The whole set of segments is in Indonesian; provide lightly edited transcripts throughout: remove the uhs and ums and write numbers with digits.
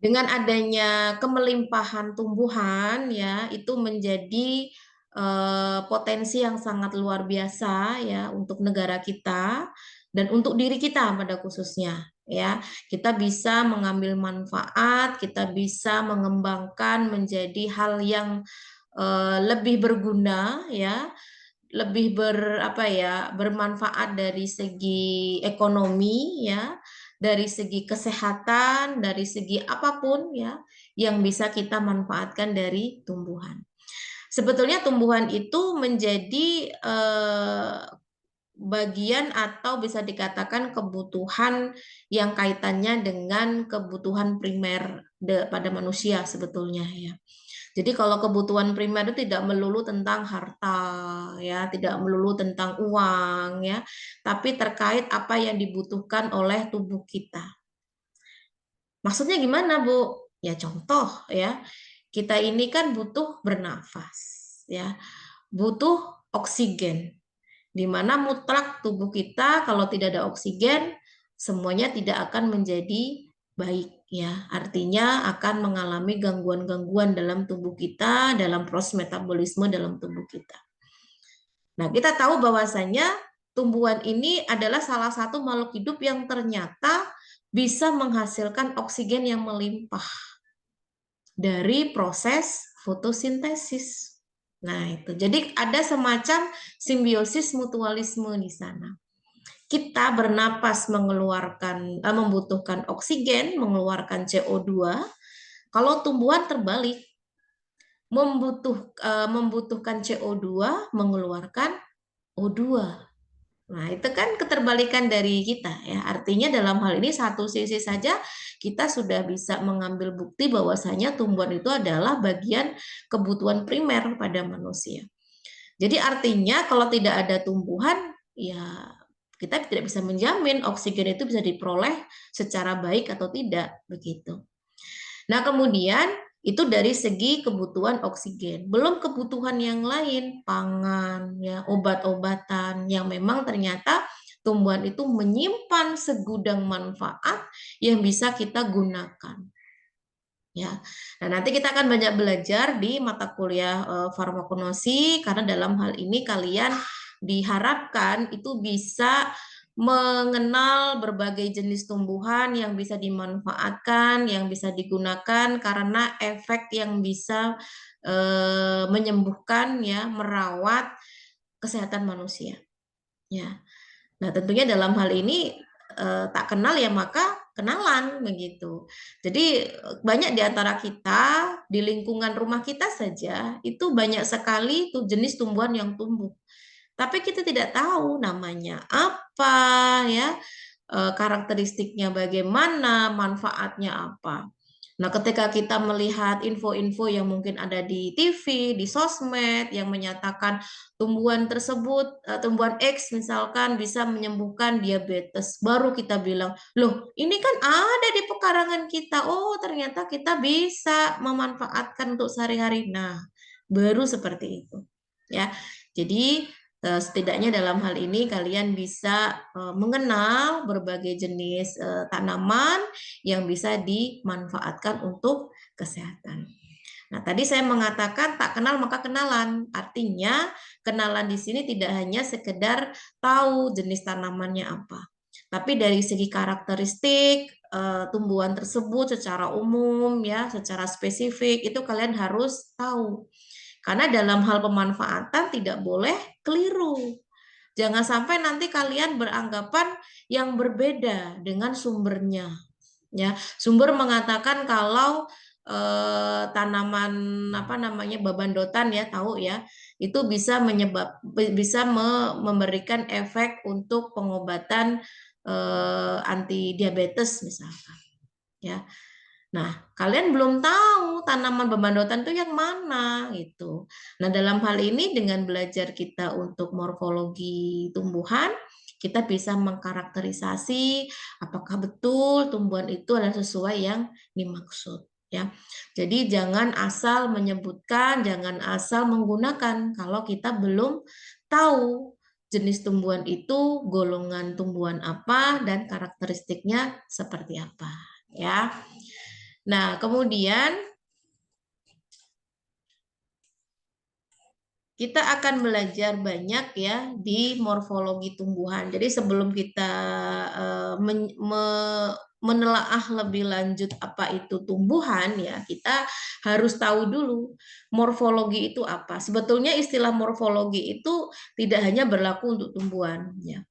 Dengan adanya kemelimpahan tumbuhan ya, itu menjadi potensi yang sangat luar biasa ya untuk negara kita dan untuk diri kita pada khususnya ya. Kita bisa mengambil manfaat, kita bisa mengembangkan menjadi hal yang lebih berguna ya, lebih apa ya, bermanfaat dari segi ekonomi ya, dari segi kesehatan, dari segi apapun ya yang bisa kita manfaatkan dari tumbuhan. Sebetulnya tumbuhan itu menjadi bagian atau bisa dikatakan kebutuhan yang kaitannya dengan kebutuhan primer pada manusia sebetulnya ya. Jadi kalau kebutuhan primer itu tidak melulu tentang harta ya, tidak melulu tentang uang ya, tapi terkait apa yang dibutuhkan oleh tubuh kita. Maksudnya gimana, Bu? Ya contoh ya, kita ini kan butuh bernafas ya, butuh oksigen. Di mana mutlak tubuh kita kalau tidak ada oksigen, semuanya tidak akan menjadi baik ya. Artinya akan mengalami gangguan-gangguan dalam tubuh kita, dalam proses metabolisme dalam tubuh kita. Nah, kita tahu bahwasanya tumbuhan ini adalah salah satu makhluk hidup yang ternyata bisa menghasilkan oksigen yang melimpah dari proses fotosintesis. Nah, itu. Jadi ada semacam simbiosis mutualisme di sana. Kita bernapas mengeluarkan membutuhkan oksigen, mengeluarkan CO2. Kalau tumbuhan terbalik, membutuhkan CO2, mengeluarkan O2. Nah, itu kan keterbalikan dari kita ya. Artinya dalam hal ini satu sisi saja kita sudah bisa mengambil bukti bahwasanya tumbuhan itu adalah bagian kebutuhan primer pada manusia. Jadi artinya kalau tidak ada tumbuhan, ya kita tidak bisa menjamin oksigen itu bisa diperoleh secara baik atau tidak, begitu. Nah, kemudian itu dari segi kebutuhan oksigen. Belum kebutuhan yang lain, pangan, ya, obat-obatan yang memang ternyata tumbuhan itu menyimpan segudang manfaat yang bisa kita gunakan. Ya, nah nanti kita akan banyak belajar di mata kuliah farmakologi karena dalam hal ini kalian diharapkan itu bisa mengenal berbagai jenis tumbuhan yang bisa dimanfaatkan, yang bisa digunakan karena efek yang bisa menyembuhkan ya, merawat kesehatan manusia. Ya. Nah, tentunya dalam hal ini tak kenal ya maka kenalan begitu. Jadi banyak di antara kita di lingkungan rumah kita saja itu banyak sekali tuh jenis tumbuhan yang tumbuh. Tapi kita tidak tahu namanya apa ya, karakteristiknya bagaimana, manfaatnya apa. Nah, ketika kita melihat info-info yang mungkin ada di TV, di sosmed, yang menyatakan tumbuhan tersebut, tumbuhan X misalkan bisa menyembuhkan diabetes, baru kita bilang, loh ini kan ada di pekarangan kita, oh ternyata kita bisa memanfaatkan untuk sehari-hari. Nah, baru seperti itu. Ya, jadi setidaknya dalam hal ini kalian bisa mengenal berbagai jenis tanaman yang bisa dimanfaatkan untuk kesehatan. Nah, tadi saya mengatakan tak kenal maka kenalan. Artinya, kenalan di sini tidak hanya sekedar tahu jenis tanamannya apa, tapi dari segi karakteristik tumbuhan tersebut secara umum ya, secara spesifik itu kalian harus tahu. Karena dalam hal pemanfaatan tidak boleh keliru. Jangan sampai nanti kalian beranggapan yang berbeda dengan sumbernya. Ya, sumber mengatakan kalau tanaman apa namanya babandotan ya tahu ya itu bisa memberikan efek untuk pengobatan anti diabetes misalkan ya. Nah, kalian belum tahu tanaman bebandotan itu yang mana gitu. Nah, dalam hal ini dengan belajar kita untuk morfologi tumbuhan, kita bisa mengkarakterisasi apakah betul tumbuhan itu adalah sesuai yang dimaksud ya. Jadi jangan asal menyebutkan, jangan asal menggunakan kalau kita belum tahu jenis tumbuhan itu, golongan tumbuhan apa dan karakteristiknya seperti apa ya. Nah, kemudian kita akan belajar banyak ya di morfologi tumbuhan. Jadi sebelum kita menelaah lebih lanjut apa itu tumbuhan ya, kita harus tahu dulu morfologi itu apa. Sebetulnya istilah morfologi itu tidak hanya berlaku untuk tumbuhan ya.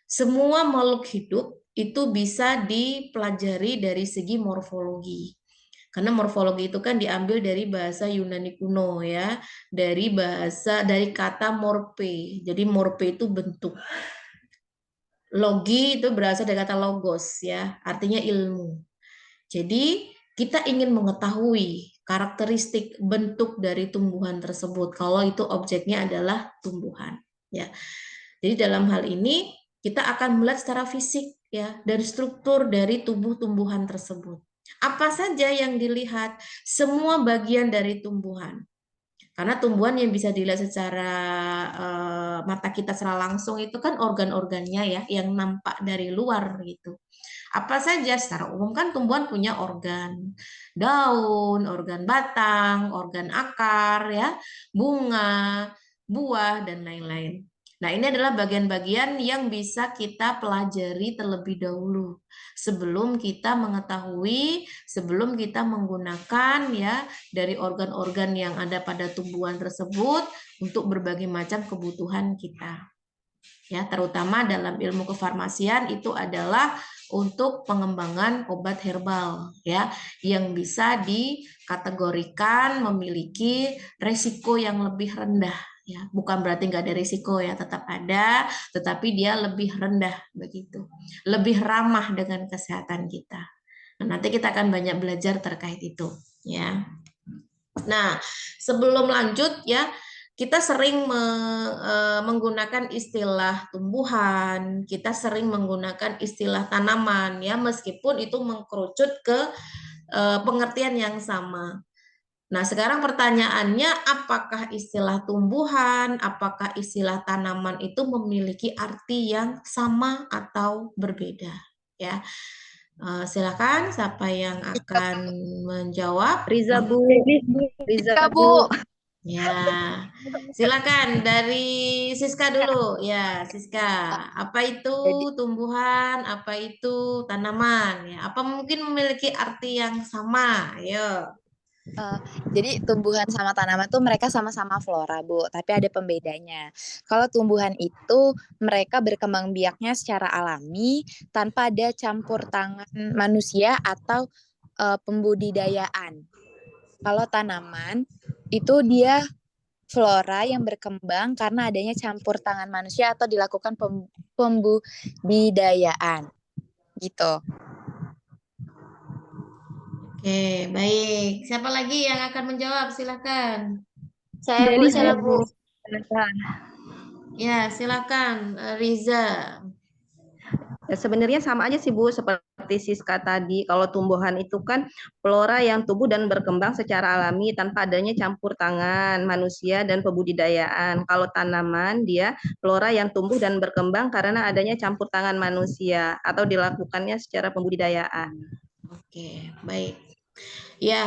Semua makhluk hidup itu bisa dipelajari dari segi morfologi. Karena morfologi itu kan diambil dari bahasa Yunani kuno ya, dari kata morpe. Jadi morpe itu bentuk. Logi itu berasal dari kata logos ya, artinya ilmu. Jadi kita ingin mengetahui karakteristik bentuk dari tumbuhan tersebut kalau itu objeknya adalah tumbuhan ya. Jadi dalam hal ini kita akan melihat secara fisik ya dan struktur dari tubuh tumbuhan tersebut. Apa saja yang dilihat? Semua bagian dari tumbuhan. Karena tumbuhan yang bisa dilihat secara mata kita secara langsung itu kan organ-organnya ya yang nampak dari luar gitu. Apa saja secara umum kan tumbuhan punya organ daun, organ batang, organ akar ya, bunga, buah dan lain-lain. Nah, ini adalah bagian-bagian yang bisa kita pelajari terlebih dahulu sebelum kita mengetahui, sebelum kita menggunakan ya dari organ-organ yang ada pada tumbuhan tersebut untuk berbagai macam kebutuhan kita. Ya, terutama dalam ilmu kefarmasian itu adalah untuk pengembangan obat herbal ya yang bisa dikategorikan memiliki resiko yang lebih rendah ya. Bukan berarti nggak ada risiko ya, tetap ada, tetapi dia lebih rendah begitu. Lebih ramah dengan kesehatan kita. Nah, nanti kita akan banyak belajar terkait itu ya. Nah, sebelum lanjut ya, kita sering menggunakan istilah tumbuhan, kita sering menggunakan istilah tanaman ya, meskipun itu mengkerucut ke pengertian yang sama. Nah, sekarang pertanyaannya, apakah istilah tumbuhan, apakah istilah tanaman itu memiliki arti yang sama atau berbeda? Ya, silakan siapa yang akan menjawab? Riza Bu, Riza Kak Bu. Bu, Ya, silakan dari Siska dulu. Ya, Siska, apa itu jadi tumbuhan, apa itu tanaman? Ya, apa mungkin memiliki arti yang sama? Ayo. eh, jadi tumbuhan sama tanaman tuh mereka sama-sama flora, Bu, tapi ada pembedanya. Kalau tumbuhan itu mereka berkembang biaknya secara alami tanpa ada campur tangan manusia atau pembudidayaan. Kalau tanaman itu dia flora yang berkembang karena adanya campur tangan manusia atau dilakukan pembudidayaan. Gitu. Oke, baik. Siapa lagi yang akan menjawab? Silakan. Saya Bu, Deli saya saya Bu. Bu. Ya, silakan Riza. Ya, sebenarnya sama aja sih Bu, seperti Siska tadi. Kalau tumbuhan itu kan flora yang tumbuh dan berkembang secara alami tanpa adanya campur tangan manusia dan pembudidayaan. Kalau tanaman dia flora yang tumbuh dan berkembang karena adanya campur tangan manusia atau dilakukannya secara pembudidayaan. Oke, baik. Ya,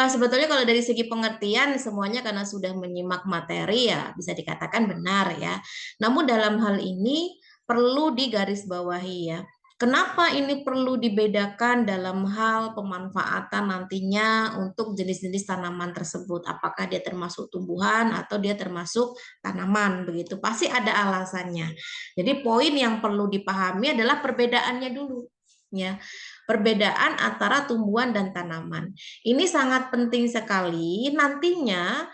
sebetulnya kalau dari segi pengertian semuanya karena sudah menyimak materi ya bisa dikatakan benar ya. Namun dalam hal ini perlu digarisbawahi ya. Kenapa ini perlu dibedakan dalam hal pemanfaatan nantinya untuk jenis-jenis tanaman tersebut? Apakah dia termasuk tumbuhan atau dia termasuk tanaman begitu? Pasti ada alasannya. Jadi poin yang perlu dipahami adalah perbedaannya dulu ya, perbedaan antara tumbuhan dan tanaman. Ini sangat penting sekali nantinya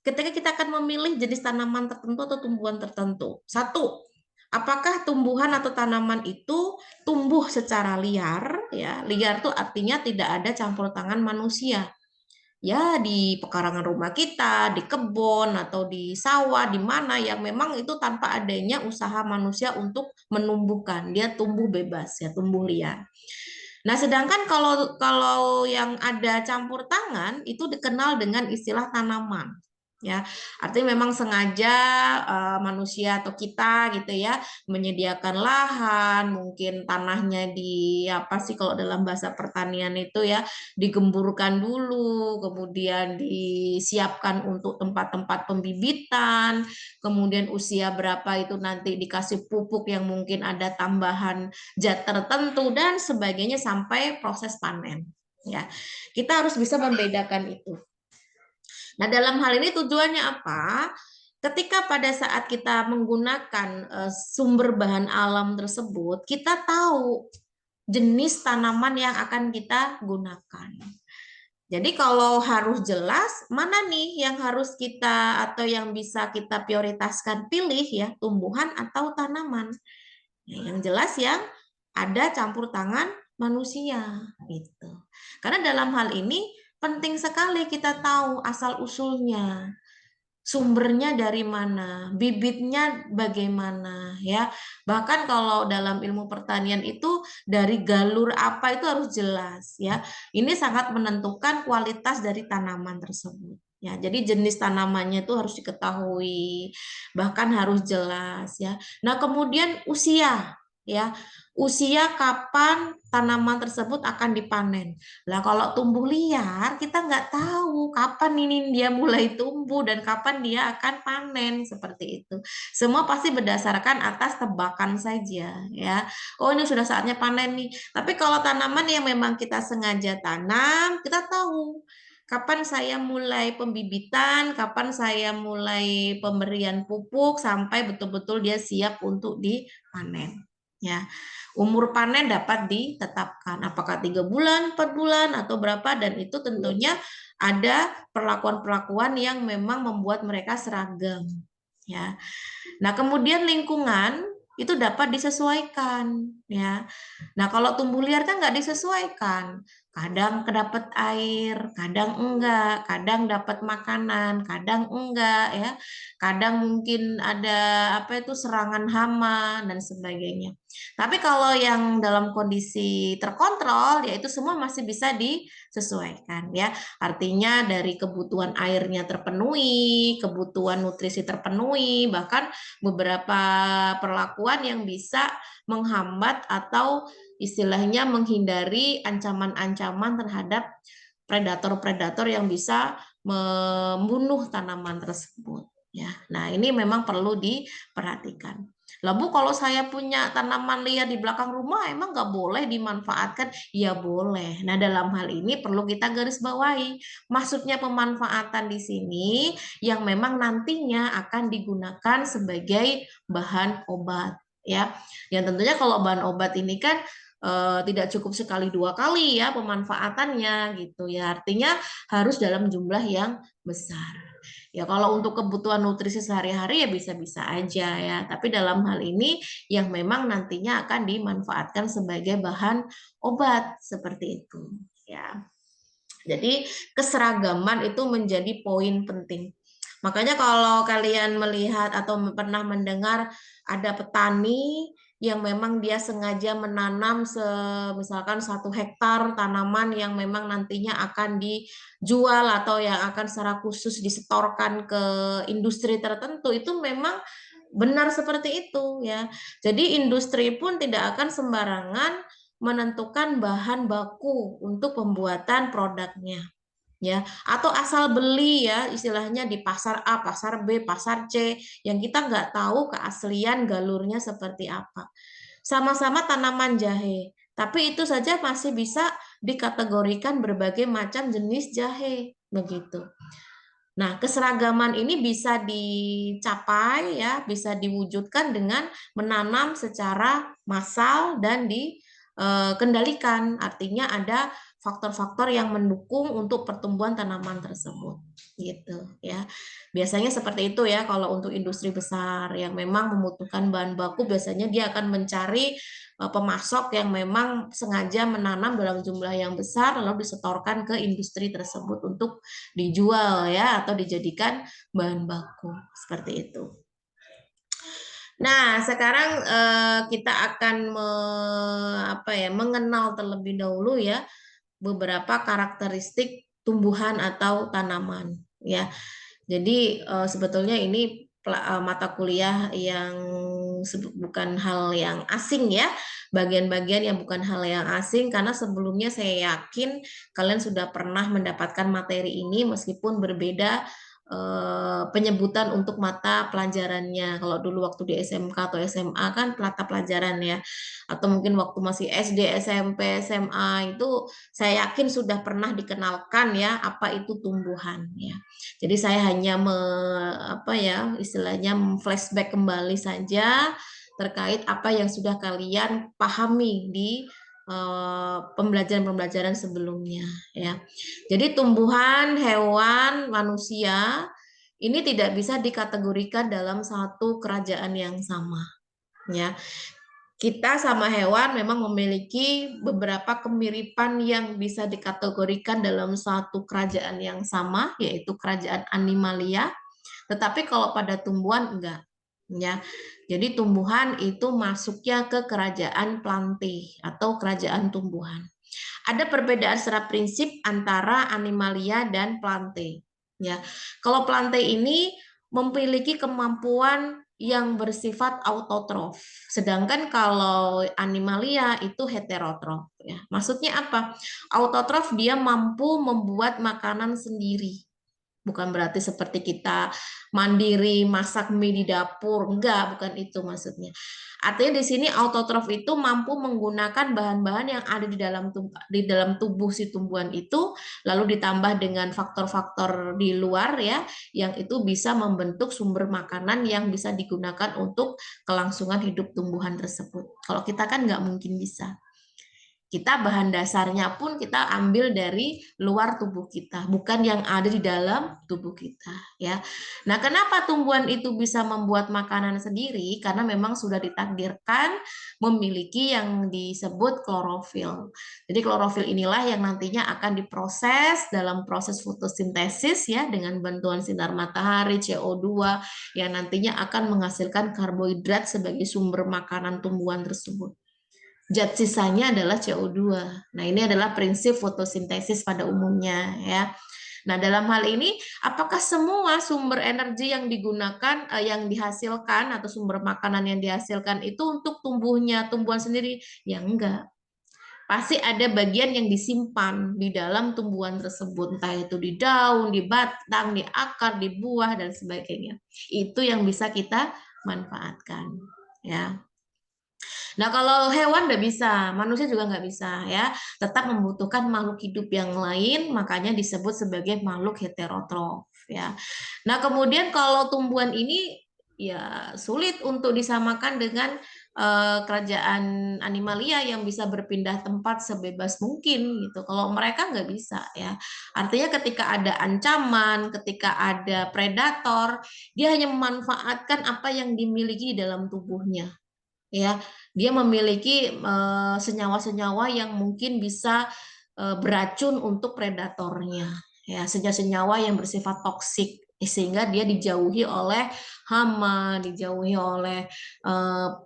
ketika kita akan memilih jenis tanaman tertentu atau tumbuhan tertentu. Satu, apakah tumbuhan atau tanaman itu tumbuh secara liar? Ya, liar itu artinya tidak ada campur tangan manusia. Ya, di pekarangan rumah kita, di kebun atau di sawah, di mana yang memang itu tanpa adanya usaha manusia untuk menumbuhkan, dia tumbuh bebas ya, tumbuh liar. Nah, sedangkan kalau yang ada campur tangan itu dikenal dengan istilah tanaman. ya. Artinya memang sengaja manusia atau kita gitu ya menyediakan lahan, mungkin tanahnya di apa sih kalau dalam bahasa pertanian itu ya digemburkan dulu, kemudian disiapkan untuk tempat-tempat pembibitan, kemudian usia berapa itu nanti dikasih pupuk yang mungkin ada tambahan zat tertentu dan sebagainya sampai proses panen. Ya, kita harus bisa membedakan itu. Nah, dalam hal ini tujuannya apa? Ketika pada saat kita menggunakan sumber bahan alam tersebut, kita tahu jenis tanaman yang akan kita gunakan. Jadi kalau harus jelas, mana nih yang harus kita atau yang bisa kita prioritaskan pilih ya, tumbuhan atau tanaman. Nah, yang jelas yang ada campur tangan manusia gitu. Karena dalam hal ini penting sekali kita tahu asal-usulnya, sumbernya dari mana, bibitnya bagaimana ya. Bahkan kalau dalam ilmu pertanian itu dari galur apa itu harus jelas ya. Ini sangat menentukan kualitas dari tanaman tersebut. Ya, jadi jenis tanamannya itu harus diketahui, bahkan harus jelas ya. Nah, kemudian usia ya. Usia kapan tanaman tersebut akan dipanen. Lah kalau tumbuh liar kita nggak tahu kapan ini dia mulai tumbuh dan kapan dia akan panen seperti itu. Semua pasti berdasarkan atas tebakan saja ya. Oh ini sudah saatnya panen nih. Tapi kalau tanaman yang memang kita sengaja tanam, kita tahu kapan saya mulai pembibitan, kapan saya mulai pemberian pupuk sampai betul-betul dia siap untuk dipanen. Ya, umur panen dapat ditetapkan apakah 3 bulan, 4 bulan atau berapa dan itu tentunya ada perlakuan-perlakuan yang memang membuat mereka seragam ya. Nah, kemudian lingkungan itu dapat disesuaikan ya. Nah, kalau tumbuh liar kan nggak disesuaikan. Kadang kedapat air, kadang enggak, kadang dapat makanan, kadang enggak ya. Kadang mungkin ada apa itu serangan hama dan sebagainya. Tapi kalau yang dalam kondisi terkontrol ya itu semua masih bisa disesuaikan ya. Artinya dari kebutuhan airnya terpenuhi, kebutuhan nutrisi terpenuhi, bahkan beberapa perlakuan yang bisa menghambat atau istilahnya menghindari ancaman-ancaman terhadap predator-predator yang bisa membunuh tanaman tersebut. Ya, nah ini memang perlu diperhatikan. Lalu kalau saya punya tanaman liar di belakang rumah, emang nggak boleh dimanfaatkan? Ya boleh. Nah dalam hal ini perlu kita garis bawahi. Maksudnya pemanfaatan di sini yang memang nantinya akan digunakan sebagai bahan obat. Ya, yang tentunya kalau bahan obat ini kan tidak cukup sekali 2 kali ya pemanfaatannya gitu ya. Artinya harus dalam jumlah yang besar. Ya kalau untuk kebutuhan nutrisi sehari-hari ya bisa-bisa aja ya. Tapi dalam hal ini yang memang nantinya akan dimanfaatkan sebagai bahan obat seperti itu ya. Jadi keseragaman itu menjadi poin penting. Makanya kalau kalian melihat atau pernah mendengar ada petani yang memang dia sengaja menanam misalkan 1 hektar tanaman yang memang nantinya akan dijual atau yang akan secara khusus disetorkan ke industri tertentu itu memang benar seperti itu ya. Jadi industri pun tidak akan sembarangan menentukan bahan baku untuk pembuatan produknya ya atau asal beli ya istilahnya di pasar A, pasar B, pasar C yang kita nggak tahu keaslian galurnya seperti apa. Sama-sama tanaman jahe, tapi itu saja masih bisa dikategorikan berbagai macam jenis jahe begitu. Nah, keseragaman ini bisa dicapai ya, bisa diwujudkan dengan menanam secara massal dan dikendalikan. Artinya ada faktor-faktor yang mendukung untuk pertumbuhan tanaman tersebut gitu ya. Biasanya seperti itu ya kalau untuk industri besar yang memang membutuhkan bahan baku biasanya dia akan mencari pemasok yang memang sengaja menanam dalam jumlah yang besar lalu disetorkan ke industri tersebut untuk dijual ya atau dijadikan bahan baku seperti itu. Nah, sekarang kita akan mengenal terlebih dahulu ya beberapa karakteristik tumbuhan atau tanaman ya. Jadi sebetulnya ini mata kuliah yang bukan hal yang asing ya, bagian-bagian yang bukan hal yang asing, karena sebelumnya saya yakin kalian sudah pernah mendapatkan materi ini meskipun berbeda penyebutan untuk mata pelajarannya. Kalau dulu waktu di SMK atau SMA kan mata pelajaran ya, atau mungkin waktu masih SD, SMP, SMA itu saya yakin sudah pernah dikenalkan ya apa itu tumbuhan ya. Jadi saya hanya apa ya istilahnya flashback kembali saja terkait apa yang sudah kalian pahami di pembelajaran-pembelajaran sebelumnya ya. Jadi tumbuhan, hewan, manusia ini tidak bisa dikategorikan dalam satu kerajaan yang sama ya. Kita sama hewan memang memiliki beberapa kemiripan yang bisa dikategorikan dalam satu kerajaan yang sama, yaitu kerajaan animalia. Tetapi kalau pada tumbuhan enggak, ya. Jadi tumbuhan itu masuknya ke kerajaan plantae atau kerajaan tumbuhan. Ada perbedaan secara prinsip antara animalia dan plantae. Ya, kalau plantae ini memiliki kemampuan yang bersifat autotrof, sedangkan kalau animalia itu heterotrof. Ya, maksudnya apa? Autotrof dia mampu membuat makanan sendiri. Bukan berarti seperti kita mandiri masak mie di dapur, enggak, bukan itu maksudnya. Artinya di sini autotrof itu mampu menggunakan bahan-bahan yang ada di dalam tubuh si tumbuhan itu, lalu ditambah dengan faktor-faktor di luar ya, yang itu bisa membentuk sumber makanan yang bisa digunakan untuk kelangsungan hidup tumbuhan tersebut. Kalau kita kan nggak mungkin bisa. Kita bahan dasarnya pun kita ambil dari luar tubuh kita, bukan yang ada di dalam tubuh kita, ya. Nah, kenapa tumbuhan itu bisa membuat makanan sendiri? Karena memang sudah ditakdirkan memiliki yang disebut klorofil. Jadi klorofil inilah yang nantinya akan diproses dalam proses fotosintesis ya dengan bantuan sinar matahari, CO2 yang nantinya akan menghasilkan karbohidrat sebagai sumber makanan tumbuhan tersebut. Zat sisanya adalah CO2. Nah, ini adalah prinsip fotosintesis pada umumnya ya. Nah, dalam hal ini apakah semua sumber energi yang digunakan yang dihasilkan atau sumber makanan yang dihasilkan itu untuk tumbuhan sendiri? Ya enggak. Pasti ada bagian yang disimpan di dalam tumbuhan tersebut, entah itu di daun, di batang, di akar, di buah dan sebagainya. Itu yang bisa kita manfaatkan ya. Nah, kalau hewan nggak bisa, manusia juga nggak bisa ya. Tetap membutuhkan makhluk hidup yang lain, makanya disebut sebagai makhluk heterotrof ya. Nah, kemudian kalau tumbuhan ini ya sulit untuk disamakan dengan kerajaan animalia yang bisa berpindah tempat sebebas mungkin gitu. Kalau mereka nggak bisa ya. Artinya ketika ada ancaman, ketika ada predator, dia hanya memanfaatkan apa yang dimiliki di dalam tubuhnya ya. Dia memiliki senyawa-senyawa yang mungkin bisa beracun untuk predatornya ya, senyawa-senyawa yang bersifat toksik sehingga dia dijauhi oleh hama, dijauhi oleh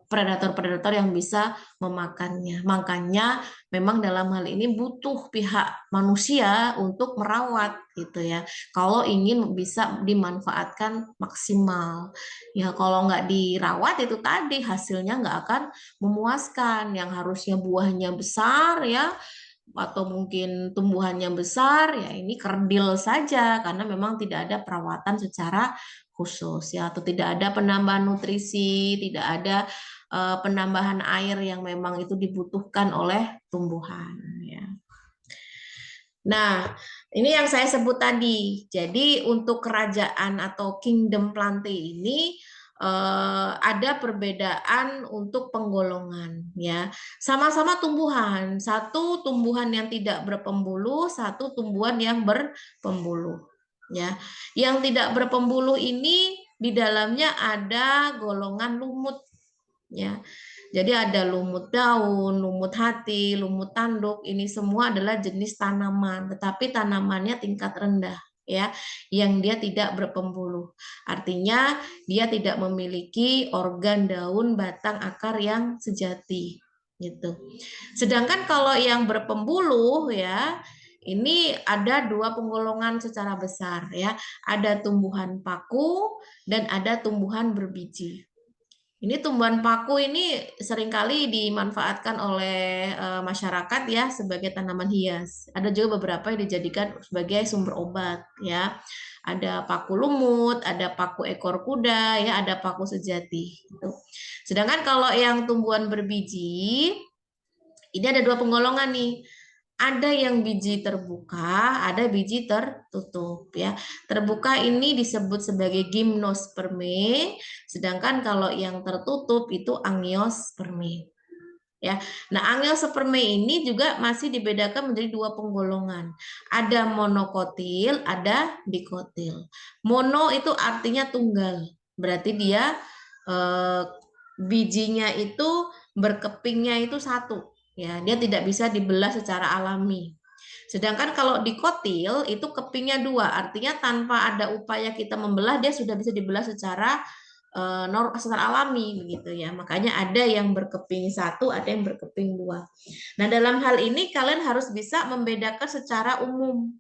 predator-predator yang bisa memakannya. Makanya memang dalam hal ini butuh pihak manusia untuk merawat gitu ya. Kalau ingin bisa dimanfaatkan maksimal. Ya kalau nggak dirawat itu tadi hasilnya nggak akan memuaskan. Yang harusnya buahnya besar ya atau mungkin tumbuhannya besar ya ini kerdil saja karena memang tidak ada perawatan secara khusus ya, atau tidak ada penambahan nutrisi, tidak ada penambahan air yang memang itu dibutuhkan oleh tumbuhan ya. Nah, ini yang saya sebut tadi. Jadi untuk kerajaan atau kingdom plantae ini ada perbedaan untuk penggolongan ya. Sama-sama tumbuhan, satu tumbuhan yang tidak berpembuluh, satu tumbuhan yang berpembuluh ya. Yang tidak berpembuluh ini di dalamnya ada golongan lumut ya. Jadi ada lumut daun, lumut hati, lumut tanduk, ini semua adalah jenis tanaman, tetapi tanamannya tingkat rendah ya, yang dia tidak berpembuluh. Artinya dia tidak memiliki organ daun, batang, akar yang sejati gitu. Sedangkan kalau yang berpembuluh ya, ini ada dua penggolongan secara besar ya. Ada tumbuhan paku dan ada tumbuhan berbiji. Ini tumbuhan paku ini seringkali dimanfaatkan oleh masyarakat ya sebagai tanaman hias. Ada juga beberapa yang dijadikan sebagai sumber obat ya. Ada paku lumut, ada paku ekor kuda, ya ada paku sejati. Gitu. Sedangkan kalau yang tumbuhan berbiji, ini ada dua penggolongan nih. Ada yang biji terbuka, ada biji tertutup ya. Terbuka ini disebut sebagai gimnosperme, sedangkan kalau yang tertutup itu angiosperme. Ya. Nah, angiosperme ini juga masih dibedakan menjadi dua penggolongan. Ada monokotil, ada dikotil. Mono itu artinya tunggal. Berarti dia bijinya itu berkepingnya itu satu. Ya, dia tidak bisa dibelah secara alami. Sedangkan kalau dikotil itu kepingnya dua, artinya tanpa ada upaya kita membelah dia sudah bisa dibelah secara secara alami begitu ya. Makanya ada yang berkeping satu, ada yang berkeping dua. Nah, dalam hal ini kalian harus bisa membedakan secara umum.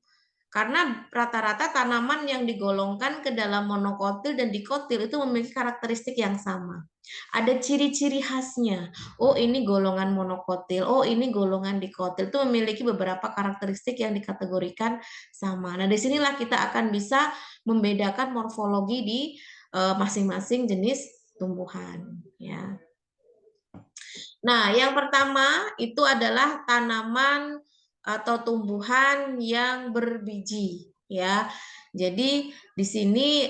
Karena rata-rata tanaman yang digolongkan ke dalam monokotil dan dikotil itu memiliki karakteristik yang sama. Ada ciri-ciri khasnya. Oh, ini golongan monokotil. Oh, ini golongan dikotil. Itu memiliki beberapa karakteristik yang dikategorikan sama. Nah, disinilah kita akan bisa membedakan morfologi di masing-masing jenis tumbuhan. Ya. Nah, yang pertama itu adalah tanaman atau tumbuhan yang berbiji ya. Jadi di sini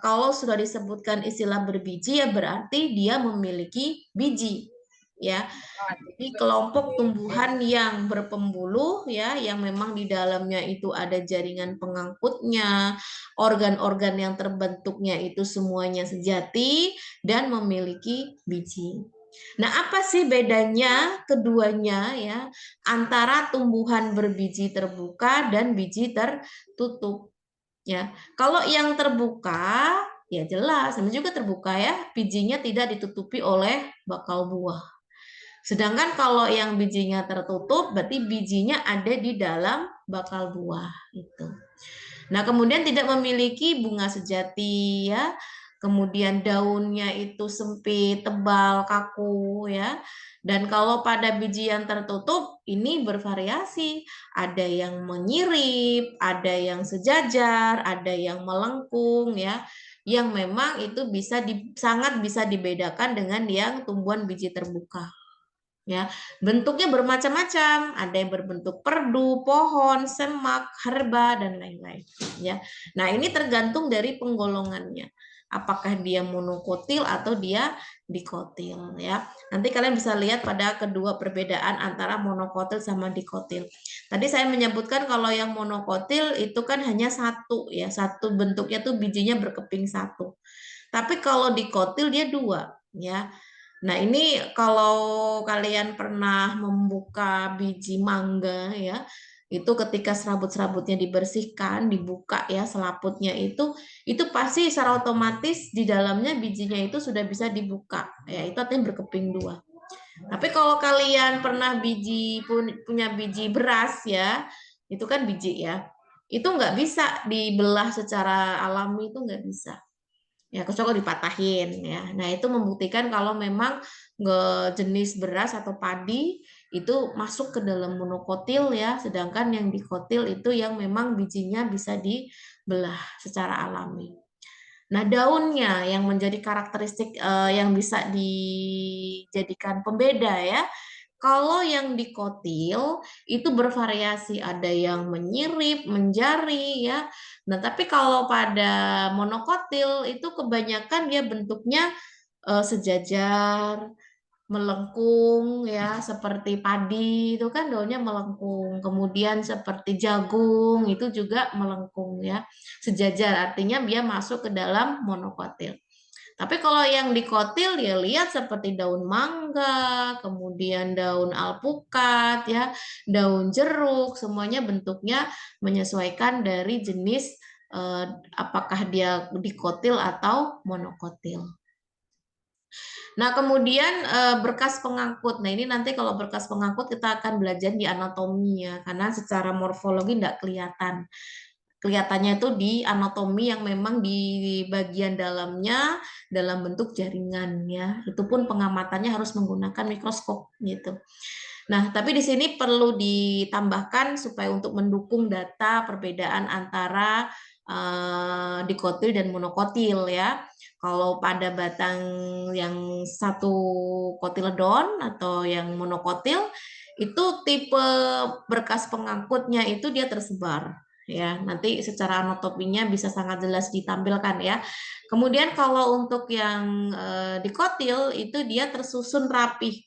kalau sudah disebutkan istilah berbiji ya berarti dia memiliki biji ya. Jadi kelompok tumbuhan yang berpembuluh ya, yang memang di dalamnya itu ada jaringan pengangkutnya, organ-organ yang terbentuknya itu semuanya sejati dan memiliki biji. Nah, apa sih bedanya keduanya ya antara tumbuhan berbiji terbuka dan biji tertutup? Ya, kalau yang terbuka ya jelas, namanya juga terbuka ya, bijinya tidak ditutupi oleh bakal buah. Sedangkan kalau yang bijinya tertutup, berarti bijinya ada di dalam bakal buah itu. Nah, kemudian tidak memiliki bunga sejati ya. Kemudian daunnya itu sempit, tebal, kaku ya. Dan kalau pada biji yang tertutup ini bervariasi. Ada yang menyirip, ada yang sejajar, ada yang melengkung ya. Yang memang itu sangat bisa dibedakan dengan yang tumbuhan biji terbuka. Ya, bentuknya bermacam-macam, ada yang berbentuk perdu, pohon, semak, herba dan lain-lain ya. Nah, ini tergantung dari penggolongannya. Apakah dia monokotil atau dia dikotil ya. Nanti kalian bisa lihat pada kedua perbedaan antara monokotil sama dikotil. Tadi saya menyebutkan kalau yang monokotil itu kan hanya satu ya, satu bentuknya tuh bijinya berkeping satu. Tapi kalau dikotil dia dua ya. Nah, ini kalau kalian pernah membuka biji mangga ya, itu ketika serabut-serabutnya dibersihkan, dibuka ya selaputnya itu pasti secara otomatis di dalamnya bijinya itu sudah bisa dibuka. Ya, itu artinya berkeping dua. Tapi kalau kalian pernah punya biji beras ya, itu kan biji ya. Itu nggak bisa dibelah secara alami, itu nggak bisa. Ya, kecuali dipatahin ya. Nah, itu membuktikan kalau memang jenis beras atau padi itu masuk ke dalam monokotil ya, sedangkan yang dikotil itu yang memang bijinya bisa dibelah secara alami. Nah, daunnya yang menjadi karakteristik yang bisa dijadikan pembeda ya. Kalau yang dikotil itu bervariasi, ada yang menyirip, menjari ya. Nah, tapi kalau pada monokotil itu kebanyakan dia bentuknya sejajar, melengkung ya, seperti padi itu kan daunnya melengkung. Kemudian seperti jagung itu juga melengkung ya. Sejajar artinya dia masuk ke dalam monokotil. Tapi kalau yang dikotil ya lihat seperti daun mangga, kemudian daun alpukat ya, daun jeruk, semuanya bentuknya menyesuaikan dari jenis apakah dia dikotil atau monokotil. Nah, kemudian berkas pengangkut. Nah, ini nanti kalau berkas pengangkut kita akan belajar di anatomi ya, karena secara morfologi tidak kelihatan. Kelihatannya itu di anatomi yang memang di bagian dalamnya dalam bentuk jaringan ya. Itu pun pengamatannya harus menggunakan mikroskop gitu. Nah, tapi di sini perlu ditambahkan supaya untuk mendukung data perbedaan antara dikotil dan monokotil ya. Kalau pada batang yang satu kotiledon atau yang monokotil itu tipe berkas pengangkutnya itu dia tersebar ya. Nanti secara anatominya bisa sangat jelas ditampilkan ya. Kemudian kalau untuk yang dikotil itu dia tersusun rapih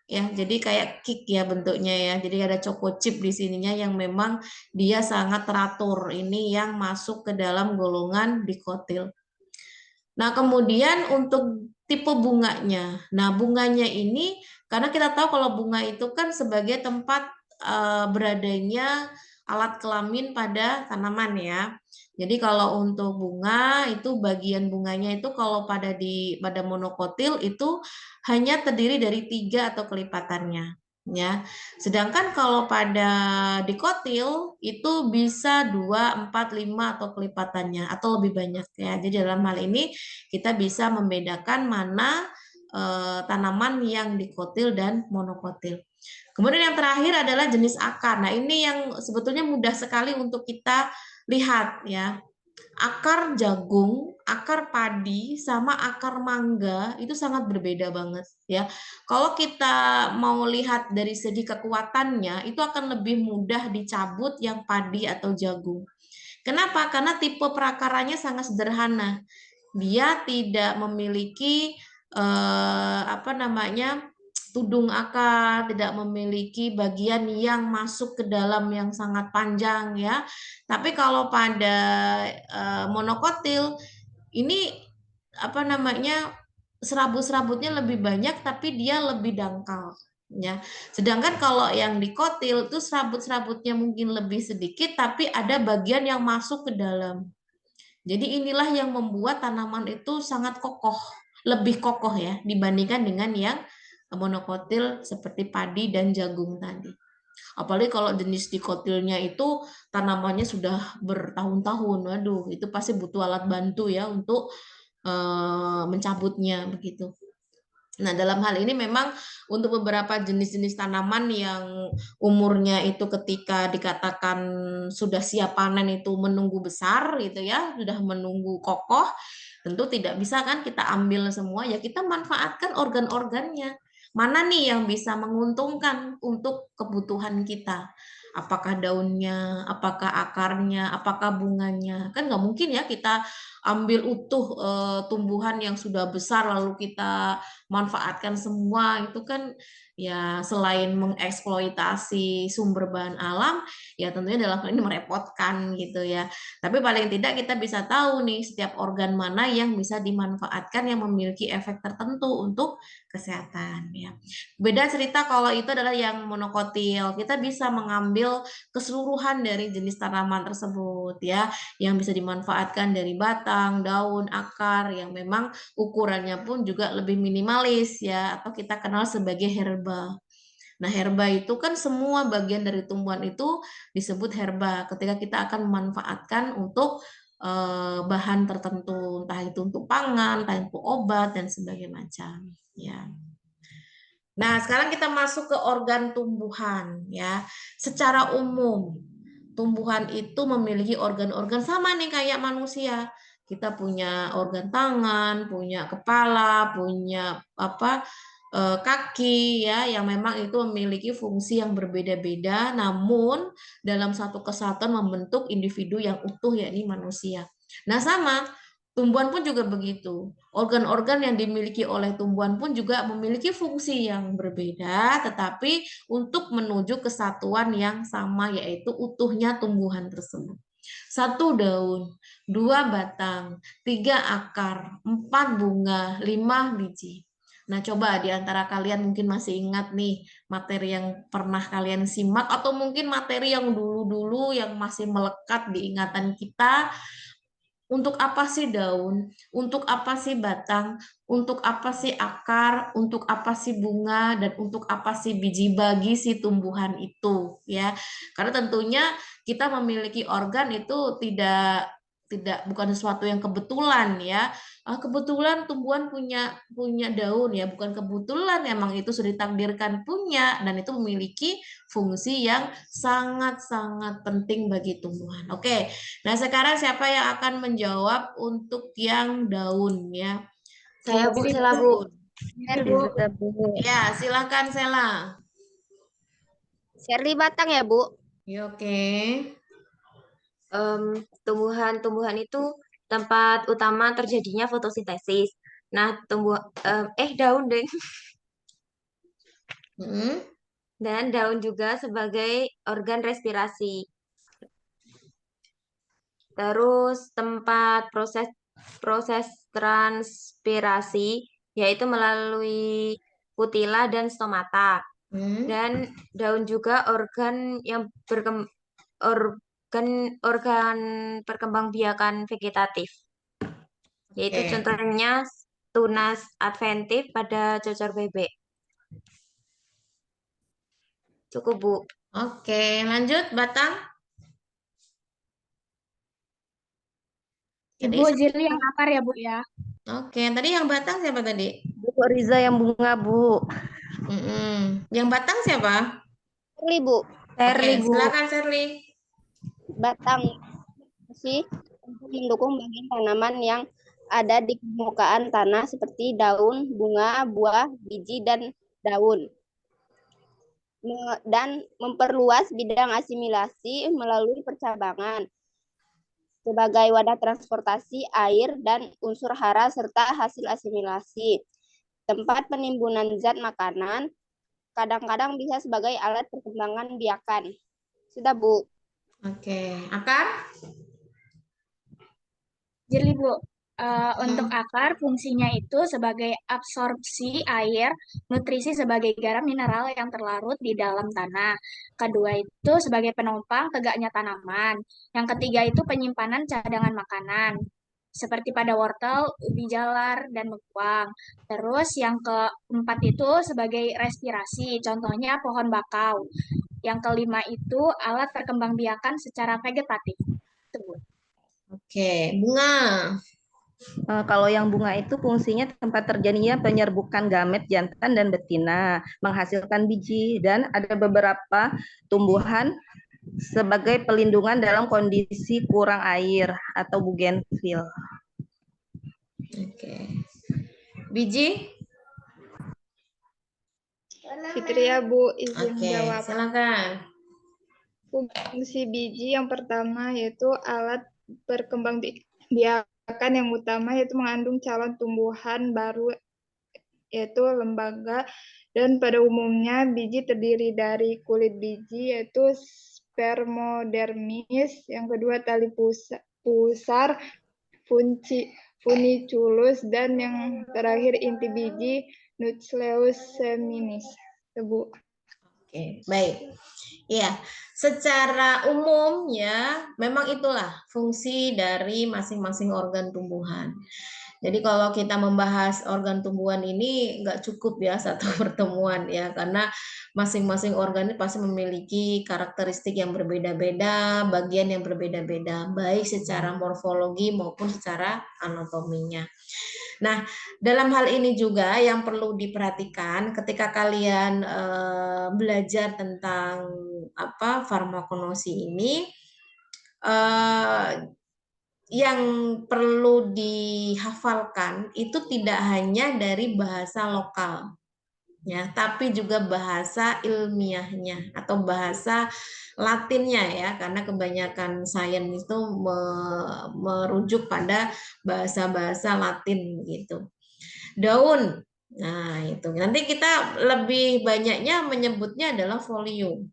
ya, jadi kayak kick ya bentuknya ya. Jadi ada choco chip di sininya yang memang dia sangat teratur. Ini yang masuk ke dalam golongan dikotil. Nah, kemudian untuk tipe bunganya. Nah, bunganya ini karena kita tahu kalau bunga itu kan sebagai tempat beradanya alat kelamin pada tanaman ya. Jadi kalau untuk bunga itu bagian bunganya itu kalau pada monokotil itu hanya terdiri dari 3 atau kelipatannya ya. Sedangkan kalau pada dikotil itu bisa 2, 4, 5 atau kelipatannya atau lebih banyak ya. Jadi dalam hal ini kita bisa membedakan mana tanaman yang dikotil dan monokotil. Kemudian yang terakhir adalah jenis akar. Nah, ini yang sebetulnya mudah sekali untuk kita lihat ya. Akar jagung, akar padi, sama akar mangga itu sangat berbeda banget ya. Kalau kita mau lihat dari segi kekuatannya, itu akan lebih mudah dicabut yang padi atau jagung. Kenapa? Karena tipe perakarannya sangat sederhana. Dia tidak memiliki apa namanya tudung akar, tidak memiliki bagian yang masuk ke dalam yang sangat panjang ya. Tapi kalau pada monokotil ini apa namanya serabut-serabutnya lebih banyak tapi dia lebih dangkal ya. Sedangkan kalau yang dikotil itu serabut-serabutnya mungkin lebih sedikit tapi ada bagian yang masuk ke dalam. Jadi inilah yang membuat tanaman itu sangat kokoh, lebih kokoh ya dibandingkan dengan yang monokotil seperti padi dan jagung tadi. Apalagi kalau jenis dikotilnya itu tanamannya sudah bertahun-tahun, waduh itu pasti butuh alat bantu ya untuk mencabutnya begitu. Nah, dalam hal ini memang untuk beberapa jenis-jenis tanaman yang umurnya itu ketika dikatakan sudah siap panen itu menunggu besar gitu ya, sudah menunggu kokoh, tentu tidak bisa kan kita ambil semua, ya kita manfaatkan organ-organnya. Mana nih yang bisa menguntungkan untuk kebutuhan kita? Apakah daunnya, apakah akarnya, apakah bunganya? Kan nggak mungkin ya kita ambil utuh tumbuhan yang sudah besar lalu kita manfaatkan semua, itu kan ya selain mengeksploitasi sumber bahan alam ya tentunya dalam hal ini merepotkan gitu ya. Tapi paling tidak kita bisa tahu nih setiap organ mana yang bisa dimanfaatkan yang memiliki efek tertentu untuk kesehatan ya. Beda cerita kalau itu adalah yang monokotil, kita bisa mengambil keseluruhan dari jenis tanaman tersebut ya, yang bisa dimanfaatkan dari batang, daun, akar yang memang ukurannya pun juga lebih minimalis ya, atau kita kenal sebagai herba. Nah, herba itu kan semua bagian dari tumbuhan itu disebut herba ketika kita akan memanfaatkan untuk bahan tertentu, entah itu untuk pangan, entah itu obat dan sebagainya macam ya. Nah, sekarang kita masuk ke organ tumbuhan ya. Secara umum, tumbuhan itu memiliki organ-organ sama nih kayak manusia. Kita punya organ tangan, punya kepala, punya apa kaki ya yang memang itu memiliki fungsi yang berbeda-beda namun dalam satu kesatuan membentuk individu yang utuh yakni manusia. Nah, sama tumbuhan pun juga begitu. Organ-organ yang dimiliki oleh tumbuhan pun juga memiliki fungsi yang berbeda, tetapi untuk menuju kesatuan yang sama, yaitu utuhnya tumbuhan tersebut. 1 daun, 2 batang, 3 akar, 4 bunga, 5 biji. Nah, coba di antara kalian mungkin masih ingat nih materi yang pernah kalian simak atau mungkin materi yang dulu-dulu yang masih melekat di ingatan kita. Untuk apa sih daun? Untuk apa sih batang? Untuk apa sih akar? Untuk apa sih bunga? Dan untuk apa sih biji bagi si tumbuhan itu, ya? Karena tentunya kita memiliki organ itu tidak bukan sesuatu yang kebetulan, ya. Kebetulan tumbuhan punya punya daun, ya, bukan kebetulan, emang itu sudah ditakdirkan punya, dan itu memiliki fungsi yang sangat-sangat penting bagi tumbuhan. Oke. Nah, sekarang siapa yang akan menjawab untuk yang daun, ya? Saya Bu, Fungsi Sela Bu. daun. Bisa, Bu. Ya, silakan Sela. Shirley batang ya Bu. Ya, oke. Tumbuhan-tumbuhan itu tempat utama terjadinya fotosintesis. Nah, daun deh. Hmm. Dan daun juga sebagai organ respirasi. Terus tempat proses transpirasi yaitu melalui kutila dan stomata. Hmm. Dan daun juga organ yang organ perkembangbiakan vegetatif. Yaitu Oke. contohnya tunas adventif pada cocor bebek. Cukup, Bu. Oke, lanjut batang. Tadi Ibu Zirli yang akar ya Bu ya. Oke, tadi yang batang siapa tadi? Bu Riza yang bunga, Bu. Yang batang siapa? Shirley, Bu. Shirley, Oke, Bu. silakan Shirley. Batang sih untuk mendukung bagian tanaman yang ada di permukaan tanah seperti daun, bunga, buah, biji, dan daun. Dan memperluas bidang asimilasi melalui percabangan sebagai wadah transportasi air dan unsur hara serta hasil asimilasi. Tempat penimbunan zat makanan kadang-kadang bisa sebagai alat perkembangan biakan. Sudah, Bu. Oke, akar? Zirli Bu, untuk akar fungsinya itu sebagai absorpsi air, nutrisi sebagai garam mineral yang terlarut di dalam tanah. Kedua itu sebagai penopang tegaknya tanaman. Yang ketiga itu penyimpanan cadangan makanan. Seperti pada wortel, ubi jalar, dan bengkuang. Terus yang keempat itu sebagai respirasi, contohnya pohon bakau. Yang kelima itu alat perkembangbiakan secara vegetatif. Itu. Oke, bunga. Kalau yang bunga itu fungsinya tempat terjadinya penyerbukan gamet jantan dan betina, menghasilkan biji, dan ada beberapa tumbuhan sebagai pelindungan dalam kondisi kurang air atau bougainville. Oke. Biji? Fitria Bu, izin Oke, jawab. silakan. Fungsi biji yang pertama yaitu alat perkembangbiakan yang utama yaitu mengandung calon tumbuhan baru yaitu lembaga, dan pada umumnya biji terdiri dari kulit biji yaitu spermodermis, yang kedua tali pusar, funiculus, dan yang terakhir inti biji nucleus seminis. Bu. Oke, baik. Ya, secara umum ya, memang itulah fungsi dari masing-masing organ tumbuhan. Jadi kalau kita membahas organ tumbuhan ini nggak cukup ya satu pertemuan ya, karena masing-masing organ ini pasti memiliki karakteristik yang berbeda-beda, bagian yang berbeda-beda, baik secara morfologi maupun secara anatominya. Nah, dalam hal ini juga yang perlu diperhatikan ketika kalian belajar tentang farmakonosi ini, yang perlu dihafalkan itu tidak hanya dari bahasa lokal, ya, tapi juga bahasa ilmiahnya atau bahasa Latinnya ya, karena kebanyakan sains itu merujuk pada bahasa-bahasa Latin gitu. Daun, nah itu nanti kita lebih banyaknya menyebutnya adalah folium.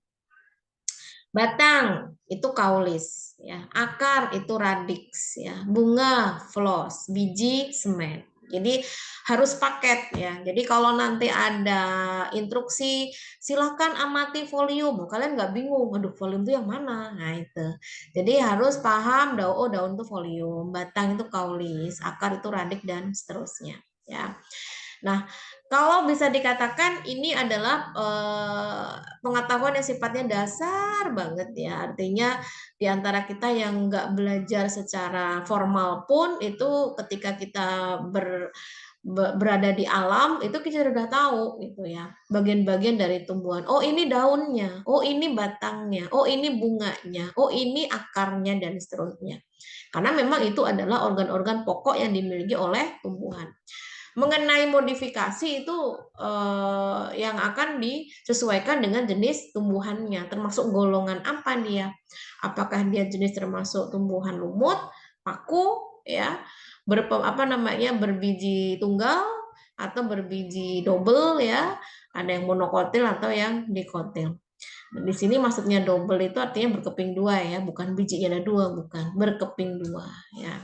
Batang itu kaulis, ya. Akar itu radix, ya. Bunga flos, biji semen. Jadi harus paket ya. Jadi kalau nanti ada instruksi silahkan amati folium, kalian nggak bingung, aduh folium itu yang mana? Nah itu. Jadi harus paham daun itu folium, batang itu kaulis, akar itu radik dan seterusnya ya. Nah, kalau bisa dikatakan ini adalah pengetahuan yang sifatnya dasar banget ya. Artinya di antara kita yang nggak belajar secara formal pun itu ketika kita berada di alam itu kita sudah tahu gitu ya bagian-bagian dari tumbuhan. Oh ini daunnya, oh ini batangnya, oh ini bunganya, oh ini akarnya dan seterusnya. Karena memang itu adalah organ-organ pokok yang dimiliki oleh tumbuhan. Mengenai modifikasi itu yang akan disesuaikan dengan jenis tumbuhannya, termasuk golongan apa dia. Apakah dia jenis termasuk tumbuhan lumut, paku, ya, berbiji tunggal atau berbiji double ya, ada yang monokotil atau yang dikotil. Di sini maksudnya double itu artinya berkeping dua ya, bukan bijinya ada dua, bukan berkeping dua ya.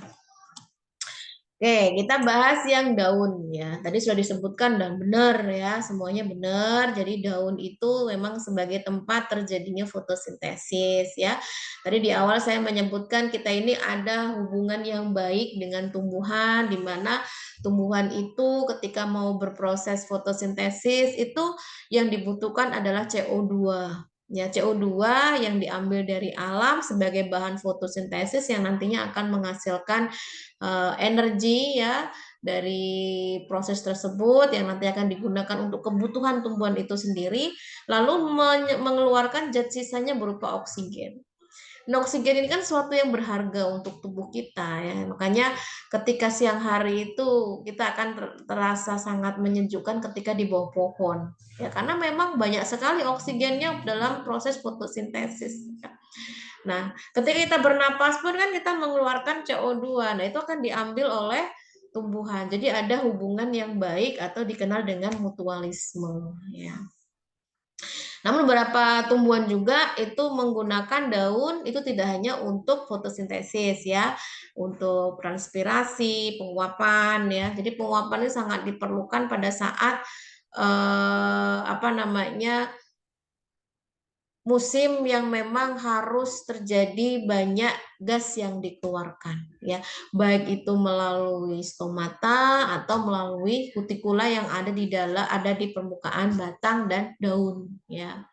Oke, kita bahas yang daun ya. Tadi sudah disebutkan dan benar ya, semuanya benar. Jadi daun itu memang sebagai tempat terjadinya fotosintesis ya. Tadi di awal saya menyebutkan kita ini ada hubungan yang baik dengan tumbuhan, di mana tumbuhan itu ketika mau berproses fotosintesis itu yang dibutuhkan adalah CO2. Ya, CO2 yang diambil dari alam sebagai bahan fotosintesis yang nantinya akan menghasilkan energi ya dari proses tersebut yang nanti akan digunakan untuk kebutuhan tumbuhan itu sendiri, lalu mengeluarkan zat sisanya berupa oksigen. Nah, oksigen ini kan sesuatu yang berharga untuk tubuh kita ya. Makanya ketika siang hari itu kita akan terasa sangat menyejukkan ketika di bawah pohon. Ya, karena memang banyak sekali oksigennya dalam proses fotosintesis. Ya. Nah, ketika kita bernapas pun kan kita mengeluarkan CO2. Nah, itu akan diambil oleh tumbuhan. Jadi ada hubungan yang baik atau dikenal dengan mutualisme ya. Namun beberapa tumbuhan juga itu menggunakan daun itu tidak hanya untuk fotosintesis ya, untuk transpirasi, penguapan ya. Jadi penguapan ini sangat diperlukan pada saat musim yang memang harus terjadi banyak gas yang dikeluarkan ya, baik itu melalui stomata atau melalui kutikula yang ada di permukaan batang dan daun ya.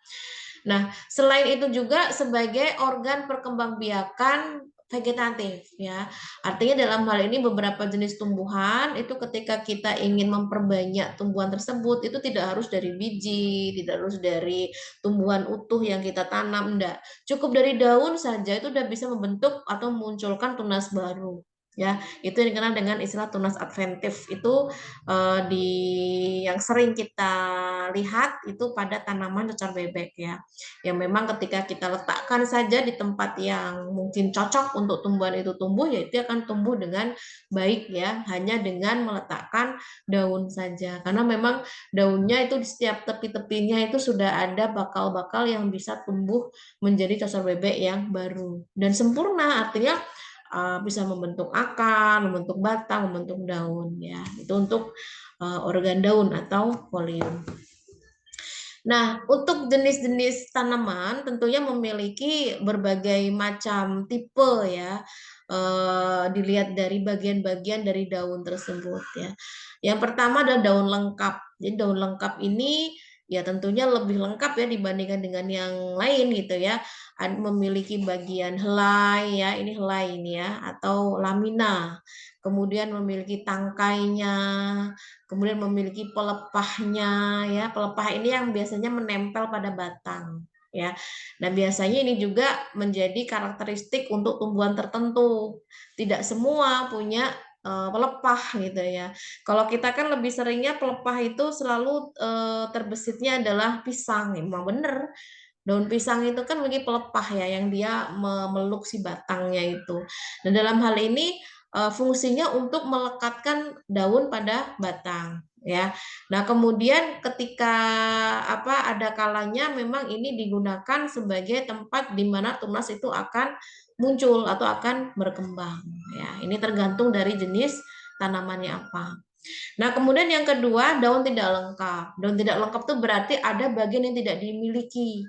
Nah, selain itu juga sebagai organ perkembangbiakan vegetatif ya. Artinya dalam hal ini beberapa jenis tumbuhan itu ketika kita ingin memperbanyak tumbuhan tersebut itu tidak harus dari biji, tidak harus dari tumbuhan utuh yang kita tanam, enggak. Cukup dari daun saja itu udah bisa membentuk atau memunculkan tunas baru. Ya, itu yang dikenal dengan istilah tunas adventif itu yang sering kita lihat itu pada tanaman cocor bebek ya, yang memang ketika kita letakkan saja di tempat yang mungkin cocok untuk tumbuhan itu tumbuh, ya itu akan tumbuh dengan baik ya, hanya dengan meletakkan daun saja, karena memang daunnya itu di setiap tepi-tepinya itu sudah ada bakal-bakal yang bisa tumbuh menjadi cocor bebek yang baru dan sempurna, artinya bisa membentuk akar, membentuk batang, membentuk daun ya. Itu untuk organ daun atau folium. Nah, untuk jenis-jenis tanaman tentunya memiliki berbagai macam tipe ya. Dilihat dari bagian-bagian dari daun tersebut ya. Yang pertama adalah daun lengkap. Jadi daun lengkap ini ya tentunya lebih lengkap ya dibandingkan dengan yang lain gitu ya. Memiliki bagian helai ya, ini helai ini ya, atau lamina. Kemudian memiliki tangkainya, kemudian memiliki pelepahnya ya. Pelepah ini yang biasanya menempel pada batang ya. Nah, biasanya ini juga menjadi karakteristik untuk tumbuhan tertentu. Tidak semua punya pelepah gitu ya. Kalau kita kan lebih seringnya pelepah itu selalu terbesitnya adalah pisang. Memang benar. Daun pisang itu kan memiliki pelepah ya yang dia memeluk si batangnya itu. Dan dalam hal ini fungsinya untuk melekatkan daun pada batang ya. Nah, kemudian ketika ada kalanya memang ini digunakan sebagai tempat di mana tunas itu akan muncul atau akan berkembang ya. Ini tergantung dari jenis tanamannya apa. Nah, kemudian yang kedua, daun tidak lengkap. Daun tidak lengkap itu berarti ada bagian yang tidak dimiliki.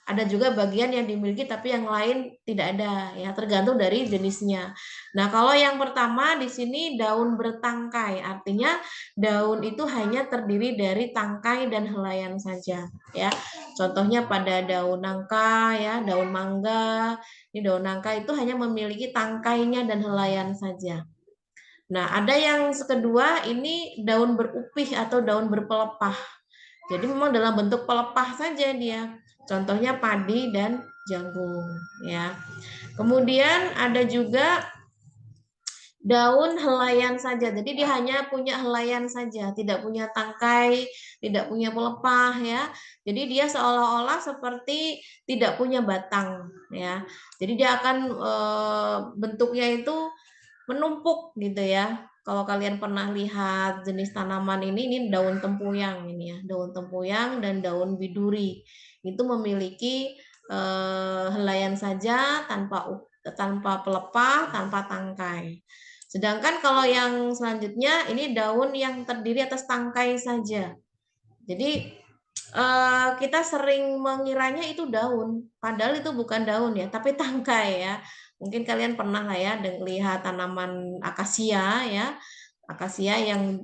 Ada juga bagian yang dimiliki tapi yang lain tidak ada, ya, tergantung dari jenisnya. Nah, kalau yang pertama di sini daun bertangkai, artinya daun itu hanya terdiri dari tangkai dan helaian saja, ya. Contohnya pada daun nangka, ya, daun mangga. Ini daun nangka itu hanya memiliki tangkainya dan helaian saja. Nah, ada yang kedua ini daun berupih atau daun berpelepah. Jadi memang dalam bentuk pelepah saja dia. Contohnya padi dan jagung, ya. Kemudian ada juga daun helaian saja. Jadi dia hanya punya helaian saja, tidak punya tangkai, tidak punya pelepah, ya. Jadi dia seolah-olah seperti tidak punya batang, ya. Jadi dia akan bentuknya itu menumpuk gitu ya. Kalau kalian pernah lihat jenis tanaman ini daun tempuyang ini ya, daun tempuyang dan daun biduri. Itu memiliki helaian saja tanpa pelepah, tanpa tangkai. Sedangkan kalau yang selanjutnya ini daun yang terdiri atas tangkai saja. Jadi kita sering mengiranya itu daun, padahal itu bukan daun ya, tapi tangkai ya. Mungkin kalian pernah lah ya lihat tanaman akasia ya, akasia yang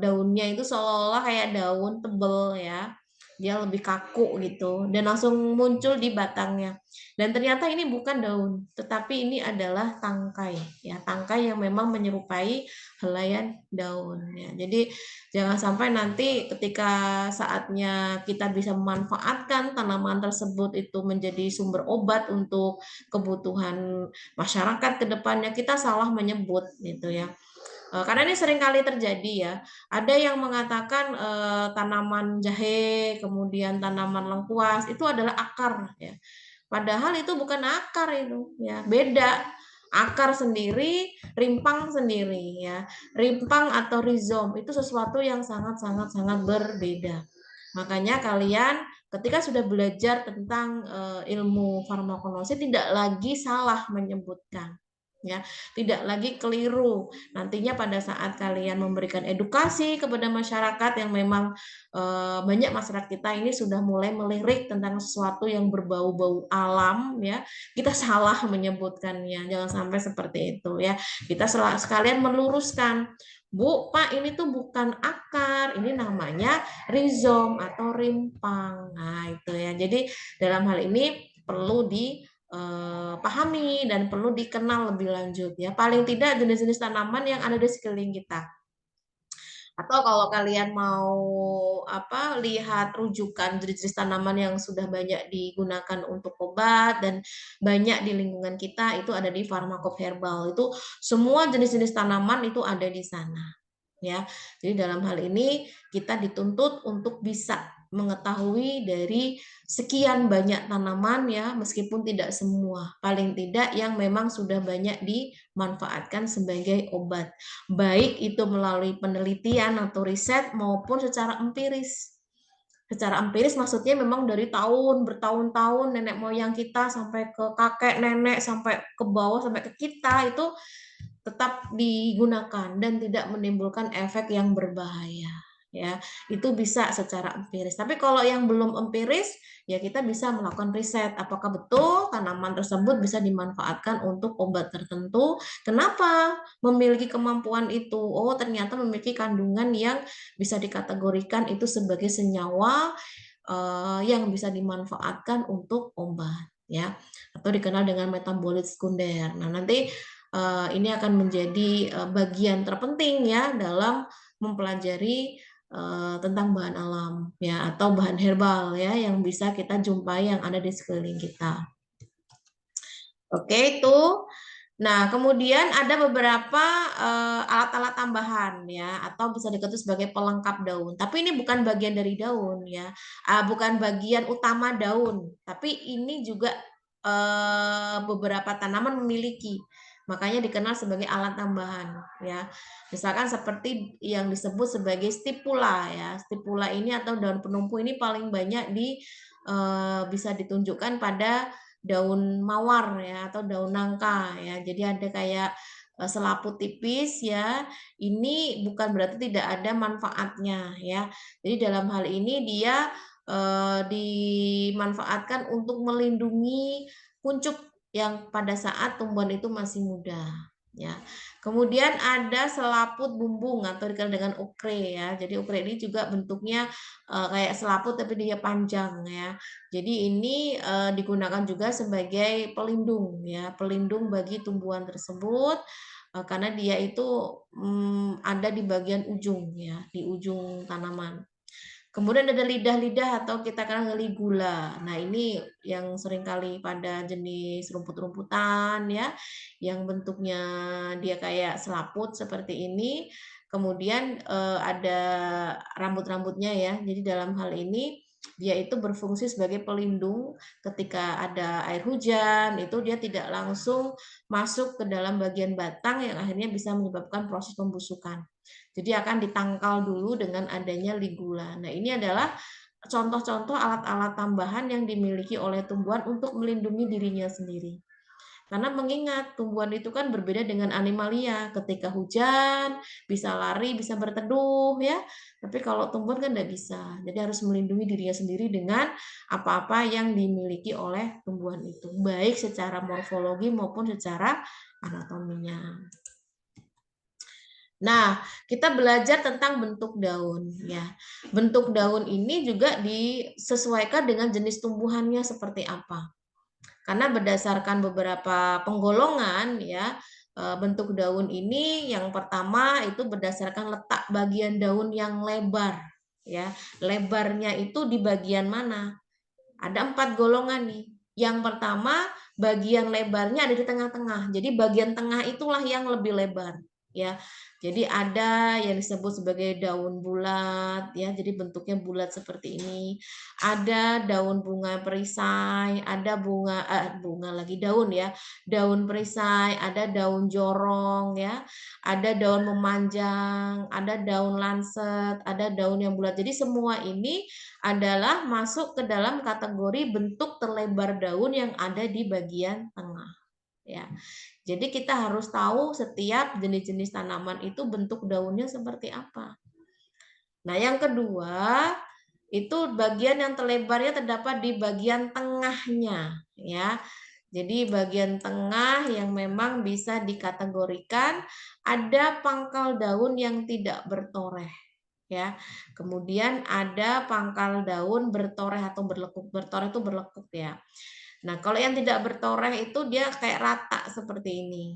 daunnya itu seolah-olah kayak daun tebel ya, dia lebih kaku gitu dan langsung muncul di batangnya. Dan ternyata ini bukan daun, tetapi ini adalah tangkai ya, tangkai yang memang menyerupai helaian daun ya. Jadi jangan sampai nanti ketika saatnya kita bisa memanfaatkan tanaman tersebut itu menjadi sumber obat untuk kebutuhan masyarakat ke depannya, kita salah menyebut gitu ya. Karena ini sering kali terjadi ya. Ada yang mengatakan tanaman jahe, kemudian tanaman lengkuas itu adalah akar ya. Padahal itu bukan akar itu ya, beda. Akar sendiri, rimpang sendiri ya. Rimpang atau rizom itu sesuatu yang sangat berbeda. Makanya kalian ketika sudah belajar tentang ilmu farmakologi tidak lagi salah menyebutkan ya, tidak lagi keliru. Nantinya pada saat kalian memberikan edukasi kepada masyarakat yang memang banyak masyarakat kita ini sudah mulai melirik tentang sesuatu yang berbau-bau alam ya, kita salah menyebutkannya. Jangan sampai seperti itu ya. Kita sekalian meluruskan, Bu, Pak, ini tuh bukan akar, ini namanya rizom atau rimpang. Nah, itu ya. Jadi dalam hal ini perlu dipahami dan perlu dikenal lebih lanjut ya. Paling tidak jenis-jenis tanaman yang ada di sekeliling kita. Atau kalau kalian mau lihat rujukan jenis-jenis tanaman yang sudah banyak digunakan untuk obat dan banyak di lingkungan kita, itu ada di Pharmacope Herbal. Itu semua jenis-jenis tanaman itu ada di sana. Ya, jadi dalam hal ini kita dituntut untuk bisa mengetahui dari sekian banyak tanaman ya, meskipun tidak semua, paling tidak yang memang sudah banyak dimanfaatkan sebagai obat, baik itu melalui penelitian atau riset maupun secara empiris. Secara empiris maksudnya memang dari bertahun-tahun nenek moyang kita sampai ke kakek nenek sampai ke bawah sampai ke kita itu tetap digunakan dan tidak menimbulkan efek yang berbahaya ya. Itu bisa secara empiris. Tapi kalau yang belum empiris ya kita bisa melakukan riset apakah betul tanaman tersebut bisa dimanfaatkan untuk obat tertentu. Kenapa memiliki kemampuan itu? Oh, ternyata memiliki kandungan yang bisa dikategorikan itu sebagai senyawa yang bisa dimanfaatkan untuk obat ya, atau dikenal dengan metabolit sekunder. Nah, nanti ini akan menjadi bagian terpenting ya dalam mempelajari tentang bahan alam ya atau bahan herbal ya yang bisa kita jumpai yang ada di sekeliling kita. Oke, itu. Nah, kemudian ada beberapa alat-alat tambahan ya atau bisa dikatakan sebagai pelengkap daun. Tapi ini bukan bagian dari daun ya. Bukan bagian utama daun, tapi ini juga beberapa tanaman memiliki. Makanya dikenal sebagai alat tambahan ya. Misalkan seperti yang disebut sebagai stipula ya. Stipula ini atau daun penumpu ini paling banyak bisa ditunjukkan pada daun mawar ya atau daun nangka ya. Jadi ada kayak selaput tipis ya, ini bukan berarti tidak ada manfaatnya ya. Jadi dalam hal ini dia dimanfaatkan untuk melindungi kuncup yang pada saat tumbuhan itu masih muda ya. Kemudian ada selaput bumbung atau dikenal dengan ukre ya. Jadi ukre ini juga bentuknya kayak selaput tapi dia panjang ya. Jadi ini digunakan juga sebagai pelindung ya, pelindung bagi tumbuhan tersebut karena dia itu ada di bagian ujung ya, di ujung tanaman. Kemudian ada lidah-lidah atau kita kenal ligula. Nah, ini yang seringkali pada jenis rumput-rumputan ya, yang bentuknya dia kayak selaput seperti ini. Kemudian ada rambut-rambutnya ya. Jadi dalam hal ini dia itu berfungsi sebagai pelindung ketika ada air hujan, itu dia tidak langsung masuk ke dalam bagian batang yang akhirnya bisa menyebabkan proses pembusukan. Jadi akan ditangkal dulu dengan adanya ligula. Nah, ini adalah contoh-contoh alat-alat tambahan yang dimiliki oleh tumbuhan untuk melindungi dirinya sendiri. Karena mengingat tumbuhan itu kan berbeda dengan animalia. Ketika hujan bisa lari, bisa berteduh ya. Tapi kalau tumbuhan kan tidak bisa. Jadi harus melindungi dirinya sendiri dengan apa-apa yang dimiliki oleh tumbuhan itu, baik secara morfologi maupun secara anatominya. Nah, kita belajar tentang bentuk daun ya. Bentuk daun ini juga disesuaikan dengan jenis tumbuhannya seperti apa. Karena berdasarkan beberapa penggolongan ya, bentuk daun ini yang pertama itu berdasarkan letak bagian daun yang lebar ya. Lebarnya itu di bagian mana? Ada 4 golongan nih. Yang pertama, bagian lebarnya ada di tengah-tengah. Jadi bagian tengah itulah yang lebih lebar ya. Jadi ada yang disebut sebagai daun bulat ya, jadi bentuknya bulat seperti ini. Ada daun bunga perisai, ada bunga lagi daun ya. Daun perisai, ada daun jorong ya. Ada daun memanjang, ada daun lanset, ada daun yang bulat. Jadi semua ini adalah masuk ke dalam kategori bentuk terlebar daun yang ada di bagian tengah ya. Jadi kita harus tahu setiap jenis-jenis tanaman itu bentuk daunnya seperti apa. Nah, yang kedua itu bagian yang terlebarnya terdapat di bagian tengahnya ya. Jadi bagian tengah yang memang bisa dikategorikan ada pangkal daun yang tidak bertoreh ya. Kemudian ada pangkal daun bertoreh atau berlekuk. Bertoreh itu berlekuk ya. Nah, kalau yang tidak bertoreh itu dia kayak rata seperti ini,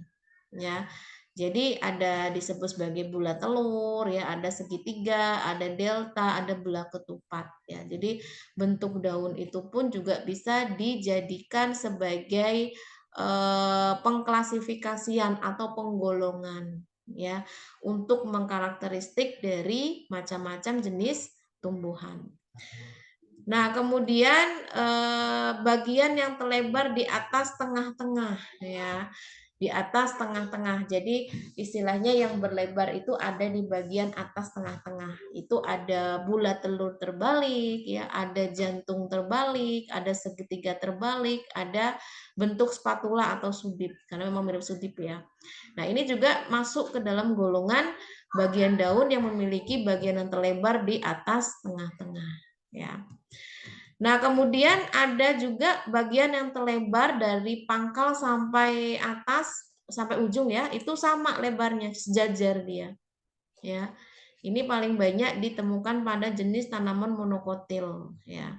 ya. Jadi ada disebut sebagai bulat telur, ya, ada segitiga, ada delta, ada belah ketupat, ya. Jadi bentuk daun itu pun juga bisa dijadikan sebagai pengklasifikasian atau penggolongan, ya, untuk mengkarakteristik dari macam-macam jenis tumbuhan. Nah, kemudian bagian yang terlebar di atas tengah-tengah ya. Di atas tengah-tengah. Jadi istilahnya yang berlebar itu ada di bagian atas tengah-tengah. Itu ada bulat telur terbalik ya, ada jantung terbalik, ada segitiga terbalik, ada bentuk spatula atau sudip karena memang mirip sudip ya. Nah, ini juga masuk ke dalam golongan bagian daun yang memiliki bagian yang terlebar di atas tengah-tengah ya. Nah, kemudian ada juga bagian yang terlebar dari pangkal sampai atas sampai ujung ya, itu sama lebarnya, sejajar dia. Ya. Ini paling banyak ditemukan pada jenis tanaman monokotil ya.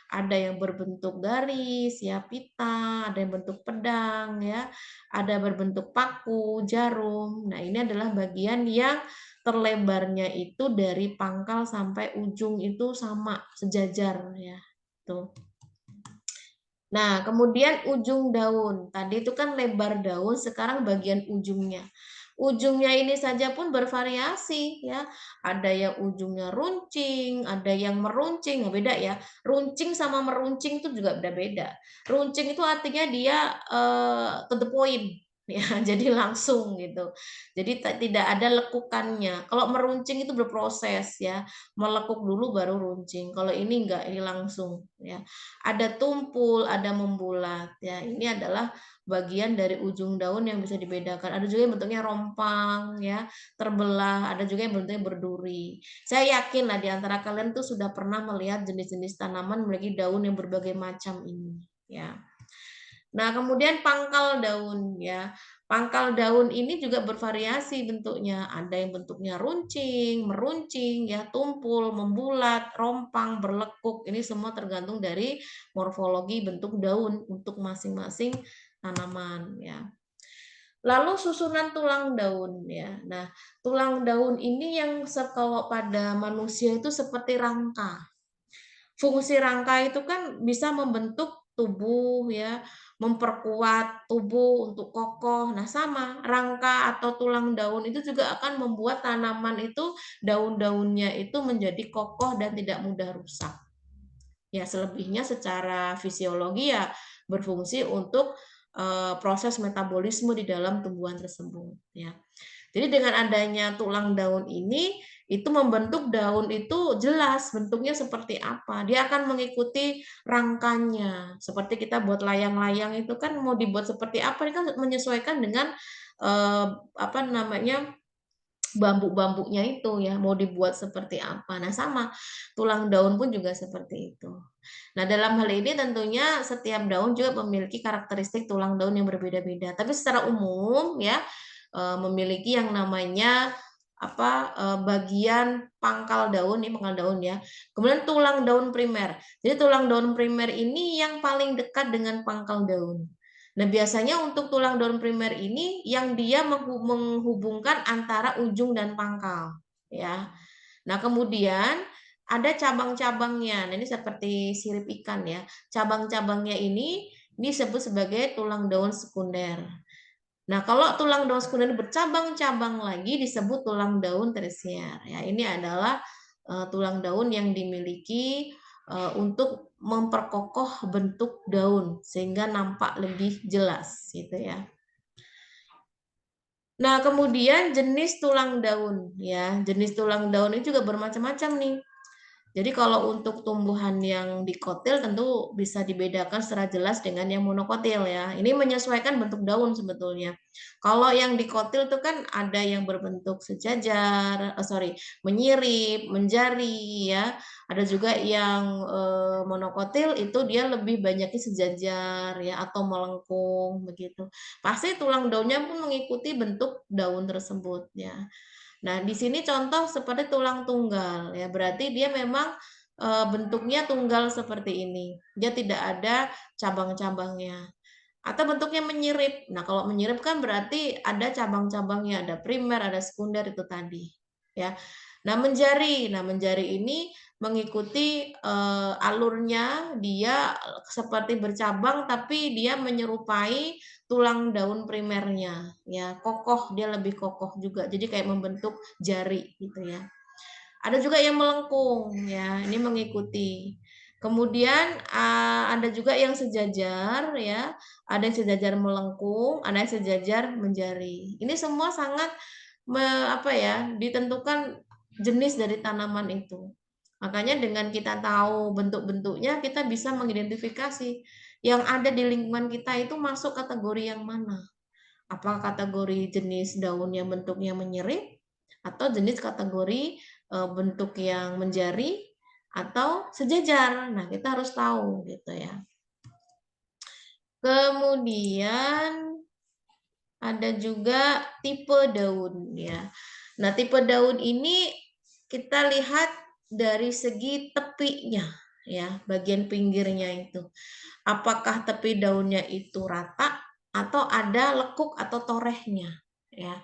Ada yang berbentuk garis ya, pita, ada yang bentuk pedang ya, ada berbentuk paku, jarum. Nah, ini adalah bagian yang terlebarnya itu dari pangkal sampai ujung itu sama, sejajar ya. Tuh. Nah, kemudian ujung daun. Tadi itu kan lebar daun, sekarang bagian ujungnya. Ujungnya ini saja pun bervariasi ya. Ada yang ujungnya runcing, ada yang meruncing, beda ya. Runcing sama meruncing itu juga beda-beda. Runcing itu artinya dia to the point ya, jadi langsung gitu. Jadi tidak ada lekukannya. Kalau meruncing itu berproses ya, melekuk dulu baru runcing. Kalau ini enggak, ini langsung ya. Ada tumpul, ada membulat ya. Ini adalah bagian dari ujung daun yang bisa dibedakan. Ada juga yang bentuknya rompang ya, terbelah, ada juga yang bentuknya berduri. Saya yakin lah di antara kalian tuh sudah pernah melihat jenis-jenis tanaman memiliki daun yang berbagai macam ini ya. Nah, kemudian pangkal daun ya. Pangkal daun ini juga bervariasi bentuknya. Ada yang bentuknya runcing, meruncing ya, tumpul, membulat, rompang, berlekuk. Ini semua tergantung dari morfologi bentuk daun untuk masing-masing tanaman ya. Lalu susunan tulang daun ya. Nah, tulang daun ini yang kalau pada manusia itu seperti rangka. Fungsi rangka itu kan bisa membentuk tubuh ya, memperkuat tubuh untuk kokoh. Nah, sama rangka atau tulang daun itu juga akan membuat tanaman itu daun-daunnya itu menjadi kokoh dan tidak mudah rusak. Ya, selebihnya secara fisiologi ya berfungsi untuk proses metabolisme di dalam tumbuhan tersebut ya. Jadi dengan adanya tulang daun ini, itu membentuk daun itu jelas bentuknya seperti apa. Dia akan mengikuti rangkanya. Seperti kita buat layang-layang itu kan mau dibuat seperti apa, ini kan menyesuaikan dengan apa namanya bambu-bambunya itu ya, mau dibuat seperti apa. Nah, sama tulang daun pun juga seperti itu. Nah, dalam hal ini tentunya setiap daun juga memiliki karakteristik tulang daun yang berbeda-beda. Tapi secara umum ya memiliki yang namanya bagian pangkal daun, ini pangkal daun ya. Kemudian tulang daun primer. Jadi tulang daun primer ini yang paling dekat dengan pangkal daun. Nah, biasanya untuk tulang daun primer ini yang dia menghubungkan antara ujung dan pangkal, ya. Nah, kemudian ada cabang-cabangnya. Nah, ini seperti sirip ikan ya. Cabang-cabangnya ini disebut sebagai tulang daun sekunder. Nah, kalau tulang daun sekunder bercabang-cabang lagi disebut tulang daun tersier. Ya, ini adalah tulang daun yang dimiliki untuk memperkokoh bentuk daun sehingga nampak lebih jelas gitu ya. Nah, kemudian jenis tulang daun ya. Jenis tulang daun ini juga bermacam-macam nih. Jadi kalau untuk tumbuhan yang dikotil tentu bisa dibedakan secara jelas dengan yang monokotil ya. Ini menyesuaikan bentuk daun sebetulnya. Kalau yang dikotil itu kan ada yang berbentuk sejajar, menyirip, menjari ya. Ada juga yang monokotil itu dia lebih banyaknya sejajar ya atau melengkung begitu. Pasti tulang daunnya pun mengikuti bentuk daun tersebut ya. Nah, di sini contoh seperti tulang tunggal ya, berarti dia memang bentuknya tunggal seperti ini. Dia tidak ada cabang-cabangnya. Atau bentuknya menyirip. Nah, kalau menyirip kan berarti ada cabang-cabangnya, ada primer, ada sekunder itu tadi, ya. Nah, menjari ini mengikuti alurnya, dia seperti bercabang tapi dia menyerupai tulang daun primernya, ya. Kokoh, dia lebih kokoh juga. Jadi kayak membentuk jari gitu ya. Ada juga yang melengkung ya, ini mengikuti. Kemudian ada juga yang sejajar ya, ada yang sejajar melengkung, ada yang sejajar menjari. Ini semua sangat ditentukan jenis dari tanaman itu. Makanya dengan kita tahu bentuk-bentuknya, kita bisa mengidentifikasi yang ada di lingkungan kita itu masuk kategori yang mana. Apakah kategori jenis daun yang bentuknya menyerip atau jenis kategori bentuk yang menjari atau sejajar. Nah, kita harus tahu gitu ya. Kemudian ada juga tipe daun ya. Nah, tipe daun ini kita lihat dari segi tepinya ya, bagian pinggirnya itu. Apakah tepi daunnya itu rata atau ada lekuk atau torehnya ya.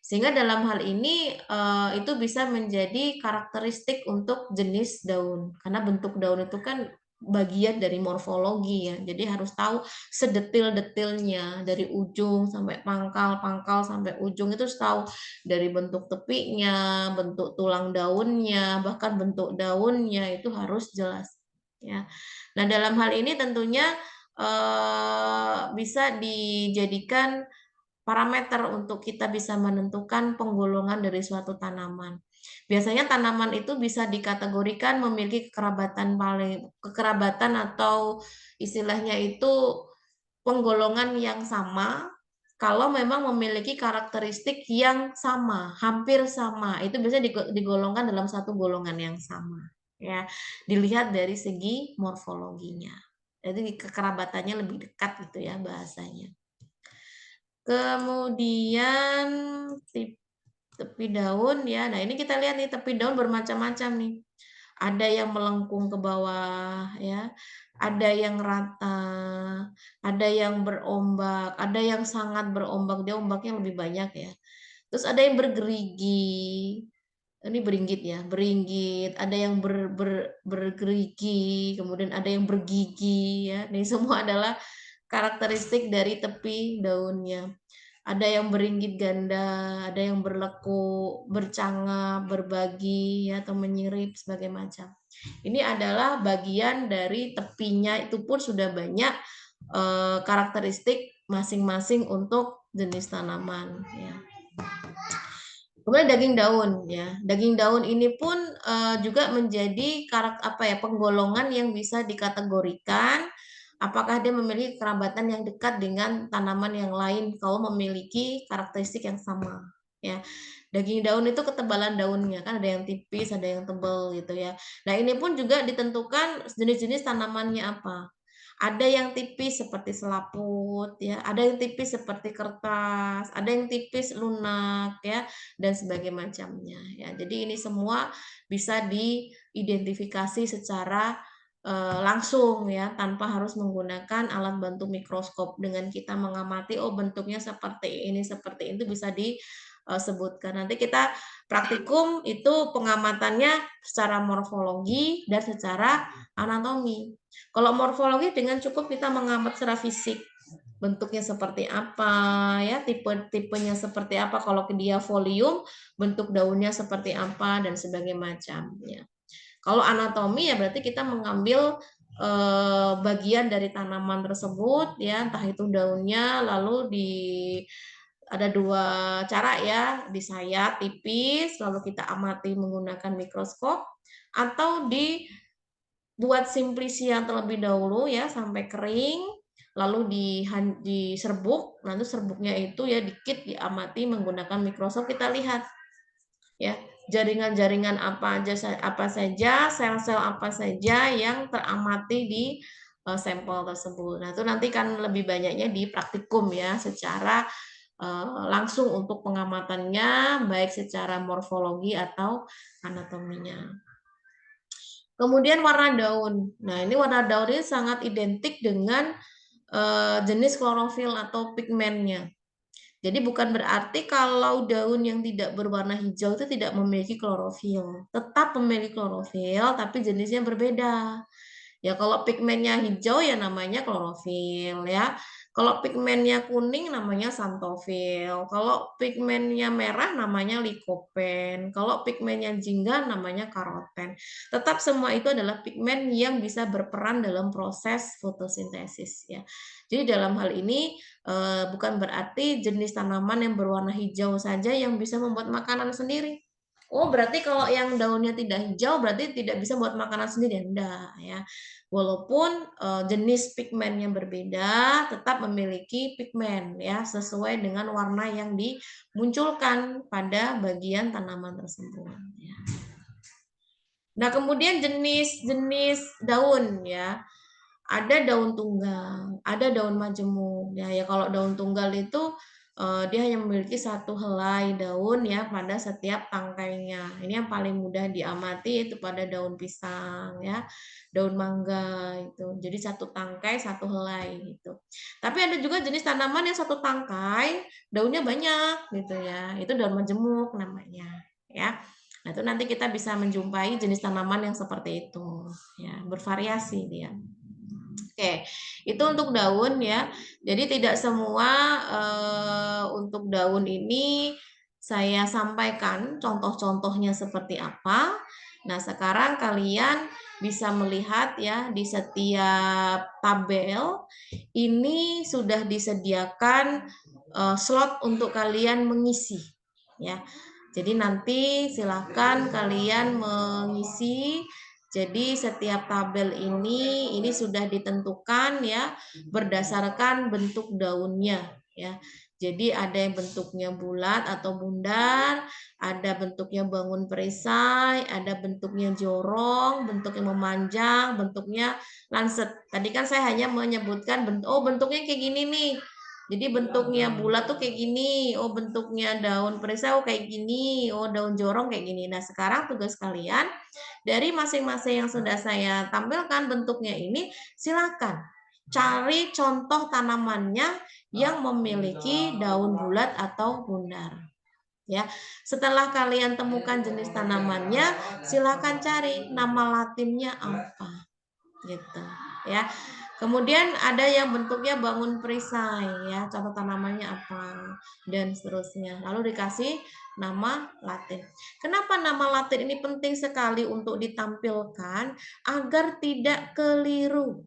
Sehingga dalam hal ini itu bisa menjadi karakteristik untuk jenis daun. Karena bentuk daun itu kan bagian dari morfologi ya. Jadi harus tahu sedetil-detilnya dari ujung sampai pangkal, pangkal sampai ujung itu harus tahu dari bentuk tepinya, bentuk tulang daunnya, bahkan bentuk daunnya itu harus jelas ya. Nah, dalam hal ini tentunya bisa dijadikan parameter untuk kita bisa menentukan penggolongan dari suatu tanaman. Biasanya tanaman itu bisa dikategorikan memiliki kekerabatan atau istilahnya itu penggolongan yang sama kalau memang memiliki karakteristik yang sama, hampir sama. Itu biasanya digolongkan dalam satu golongan yang sama, ya. Dilihat dari segi morfologinya. Jadi kekerabatannya lebih dekat gitu ya bahasanya. Kemudian tepi daun ya. Nah, ini kita lihat nih tepi daun bermacam-macam nih. Ada yang melengkung ke bawah ya. Ada yang rata, ada yang berombak, ada yang sangat berombak, dia ombaknya lebih banyak ya. Terus ada yang bergerigi. Ini beringgit ya, beringgit, ada yang bergerigi, kemudian ada yang bergigi ya. Ini semua adalah karakteristik dari tepi daunnya. Ada yang beringgit ganda, ada yang berlekuk, bercangap, berbagi, ya, atau menyirip, sebagai macam. Ini adalah bagian dari tepinya, itu pun sudah banyak karakteristik masing-masing untuk jenis tanaman. Ya. Kemudian daging daun, ya. Daging daun ini pun juga menjadi penggolongan yang bisa dikategorikan. Apakah dia memiliki kerabatan yang dekat dengan tanaman yang lain kalau memiliki karakteristik yang sama, ya. Daging daun itu ketebalan daunnya kan ada yang tipis, ada yang tebal gitu ya. Nah, ini pun juga ditentukan jenis-jenis tanamannya apa. Ada yang tipis seperti selaput ya, ada yang tipis seperti kertas, ada yang tipis lunak ya, dan sebagainya macamnya ya. Jadi ini semua bisa diidentifikasi secara langsung ya, tanpa harus menggunakan alat bantu mikroskop. Dengan kita mengamati, oh bentuknya seperti ini, seperti itu bisa disebutkan. Nanti kita praktikum itu pengamatannya secara morfologi dan secara anatomi. Kalau morfologi dengan cukup kita mengamati secara fisik, bentuknya seperti apa ya, tipenya seperti apa, kalau dia folium, bentuk daunnya seperti apa dan sebagainya macam ya. Kalau anatomi ya berarti kita mengambil bagian dari tanaman tersebut ya, entah itu daunnya, lalu ada dua cara ya, disayat tipis, lalu kita amati menggunakan mikroskop, atau dibuat simplisia terlebih dahulu ya sampai kering, lalu diserbuk, nanti serbuknya itu ya dikit diamati menggunakan mikroskop, kita lihat ya jaringan-jaringan apa saja, sel-sel apa saja yang teramati di sampel tersebut. Nah, itu nanti kan lebih banyaknya di praktikum ya, secara langsung untuk pengamatannya, baik secara morfologi atau anatominya. Kemudian warna daun. Nah, ini warna daun ini sangat identik dengan jenis klorofil atau pigmennya. Jadi bukan berarti kalau daun yang tidak berwarna hijau itu tidak memiliki klorofil. Tetap memiliki klorofil, tapi jenisnya berbeda. Ya kalau pigmennya hijau ya namanya klorofil ya. Kalau pigmennya kuning namanya xanthofil. Kalau pigmennya merah namanya likopen. Kalau pigmennya jingga namanya karoten. Tetap semua itu adalah pigmen yang bisa berperan dalam proses fotosintesis ya. Jadi dalam hal ini bukan berarti jenis tanaman yang berwarna hijau saja yang bisa membuat makanan sendiri. Oh, berarti kalau yang daunnya tidak hijau berarti tidak bisa buat makanan sendiri, enggak ya. Walaupun jenis pigmen yang berbeda, tetap memiliki pigmen ya sesuai dengan warna yang dimunculkan pada bagian tanaman tersebut ya. Nah, kemudian jenis-jenis daun ya. Ada daun tunggal, ada daun majemuk ya. Ya kalau daun tunggal itu dia hanya memiliki satu helai daun ya pada setiap tangkainya. Ini yang paling mudah diamati itu pada daun pisang ya, daun mangga itu. Jadi satu tangkai satu helai gitu. Tapi ada juga jenis tanaman yang satu tangkai daunnya banyak gitu ya. Itu daun majemuk namanya ya. Nah, itu nanti kita bisa menjumpai jenis tanaman yang seperti itu ya, bervariasi dia. Oke, itu untuk daun ya. Jadi tidak semua untuk daun ini saya sampaikan contoh-contohnya seperti apa. Nah, sekarang kalian bisa melihat ya di setiap tabel ini sudah disediakan slot untuk kalian mengisi ya. Jadi nanti silakan kalian mengisi. Jadi setiap tabel ini sudah ditentukan ya berdasarkan bentuk daunnya ya. Jadi ada yang bentuknya bulat atau bundar, ada bentuknya bangun perisai, ada bentuknya jorong, bentuknya memanjang, bentuknya lancet. Tadi kan saya hanya menyebutkan bentuknya kayak gini nih. Jadi bentuknya bulat tuh kayak gini, oh bentuknya daun perisai kayak gini, oh daun jorong kayak gini. Nah sekarang tugas kalian dari masing-masing yang sudah saya tampilkan bentuknya ini, silakan cari contoh tanamannya yang memiliki daun bulat atau bundar. Ya, setelah kalian temukan jenis tanamannya, silakan cari nama latinnya apa, gitu ya. Kemudian ada yang bentuknya bangun perisai ya, contoh tanamannya apa dan seterusnya. Lalu dikasih nama Latin. Kenapa nama Latin ini penting sekali untuk ditampilkan agar tidak keliru.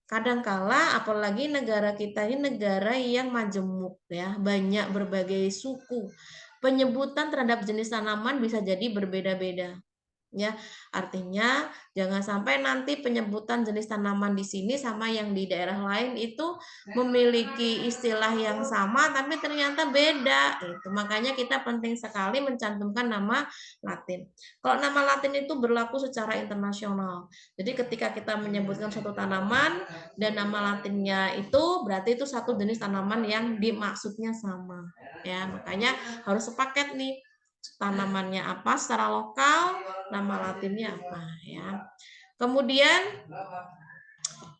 Kadangkala apalagi negara kita ini negara yang majemuk ya, banyak berbagai suku. Penyebutan terhadap jenis tanaman bisa jadi berbeda-beda. Ya, artinya jangan sampai nanti penyebutan jenis tanaman di sini sama yang di daerah lain itu memiliki istilah yang sama tapi ternyata beda. Itu makanya kita penting sekali mencantumkan nama Latin. Kalau nama Latin itu berlaku secara internasional. Jadi ketika kita menyebutkan suatu tanaman dan nama Latinnya itu berarti itu satu jenis tanaman yang dimaksudnya sama. Ya, makanya harus sepaket nih. Tanamannya apa secara lokal, nama latinnya apa ya. Kemudian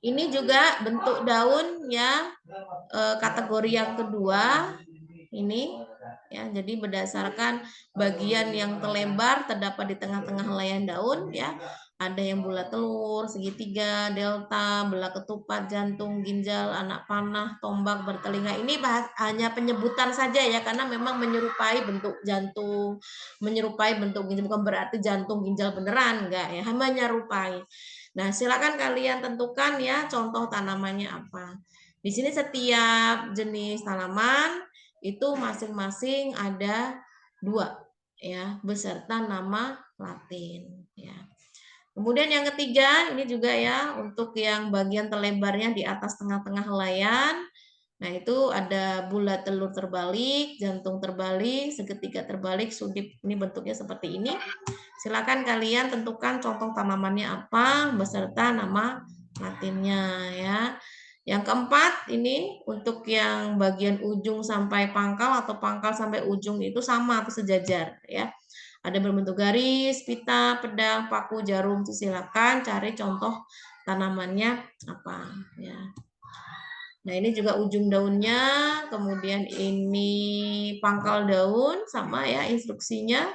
ini juga bentuk daun ya, kategori yang kedua ini ya. Jadi berdasarkan bagian yang terlebar terdapat di tengah-tengah helaian daun ya. Ada yang bulat telur, segitiga, delta, belah ketupat, jantung, ginjal, anak panah, tombak, bertelinga. Ini hanya penyebutan saja ya, karena memang menyerupai bentuk jantung, menyerupai bentuk ginjal, bukan berarti jantung ginjal beneran, enggak ya, menyerupai. Nah, silakan kalian tentukan ya contoh tanamannya apa. Di sini setiap jenis tanaman itu masing-masing ada 2 ya, beserta nama Latin ya. Kemudian yang ketiga, ini juga ya untuk yang bagian terlebarnya di atas tengah-tengah helaian. Nah, itu ada bulat telur terbalik, jantung terbalik, segitiga terbalik, sudip. Ini bentuknya seperti ini. Silakan kalian tentukan contoh tanamannya apa beserta nama latinnya ya. Yang keempat ini untuk yang bagian ujung sampai pangkal atau pangkal sampai ujung itu sama atau sejajar ya. Ada berbentuk garis, pita, pedang, paku, jarum. Silakan cari contoh tanamannya apa ya. Nah, ini juga ujung daunnya, kemudian ini pangkal daun sama ya instruksinya.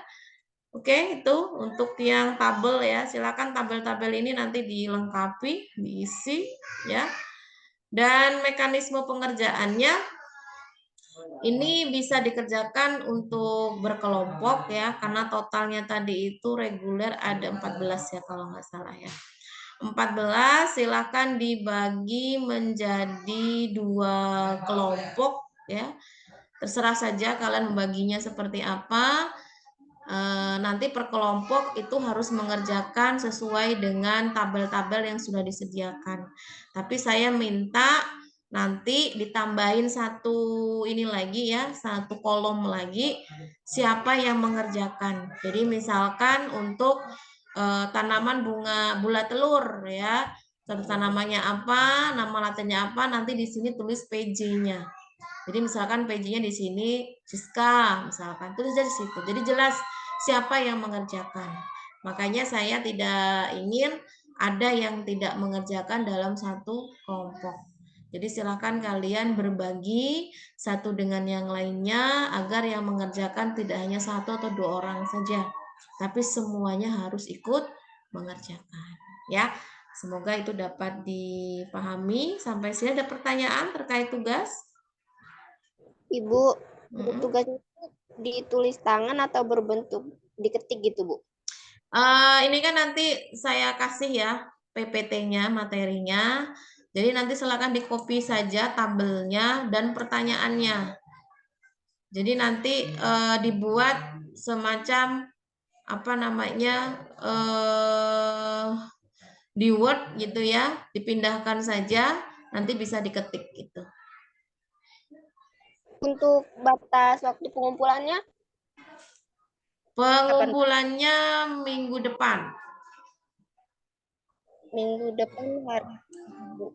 Oke, itu untuk yang tabel ya. Silakan tabel-tabel ini nanti dilengkapi, diisi ya. Dan mekanisme pengerjaannya ini bisa dikerjakan untuk berkelompok ya, karena totalnya tadi itu reguler ada 14 ya kalau nggak salah ya. 14 silakan dibagi menjadi 2 kelompok ya. Terserah saja kalian membaginya seperti apa. Nanti per kelompok itu harus mengerjakan sesuai dengan tabel-tabel yang sudah disediakan. Tapi saya minta nanti ditambahin satu ini lagi ya, satu kolom lagi siapa yang mengerjakan. Jadi misalkan untuk tanaman bunga bulat telur ya, tanamannya apa, nama latinnya apa, nanti di sini tulis PJ-nya. Jadi misalkan PJ-nya di sini Siska, misalkan tulis di situ. Jadi jelas siapa yang mengerjakan. Makanya saya tidak ingin ada yang tidak mengerjakan dalam satu kelompok. Jadi silakan kalian berbagi satu dengan yang lainnya agar yang mengerjakan tidak hanya 1 atau 2 orang saja, tapi semuanya harus ikut mengerjakan. Ya, semoga itu dapat dipahami. Sampai sini ada pertanyaan terkait tugas? Ibu, tugasnya ditulis tangan atau berbentuk diketik gitu, Bu? Ini kan nanti saya kasih ya PPT-nya, materinya. Jadi nanti silakan di-copy saja tabelnya dan pertanyaannya. Jadi nanti dibuat semacam apa namanya di Word gitu ya, dipindahkan saja, nanti bisa diketik gitu. Untuk batas waktu pengumpulannya Pengumpulannya minggu depan. minggu depan hari Rabu.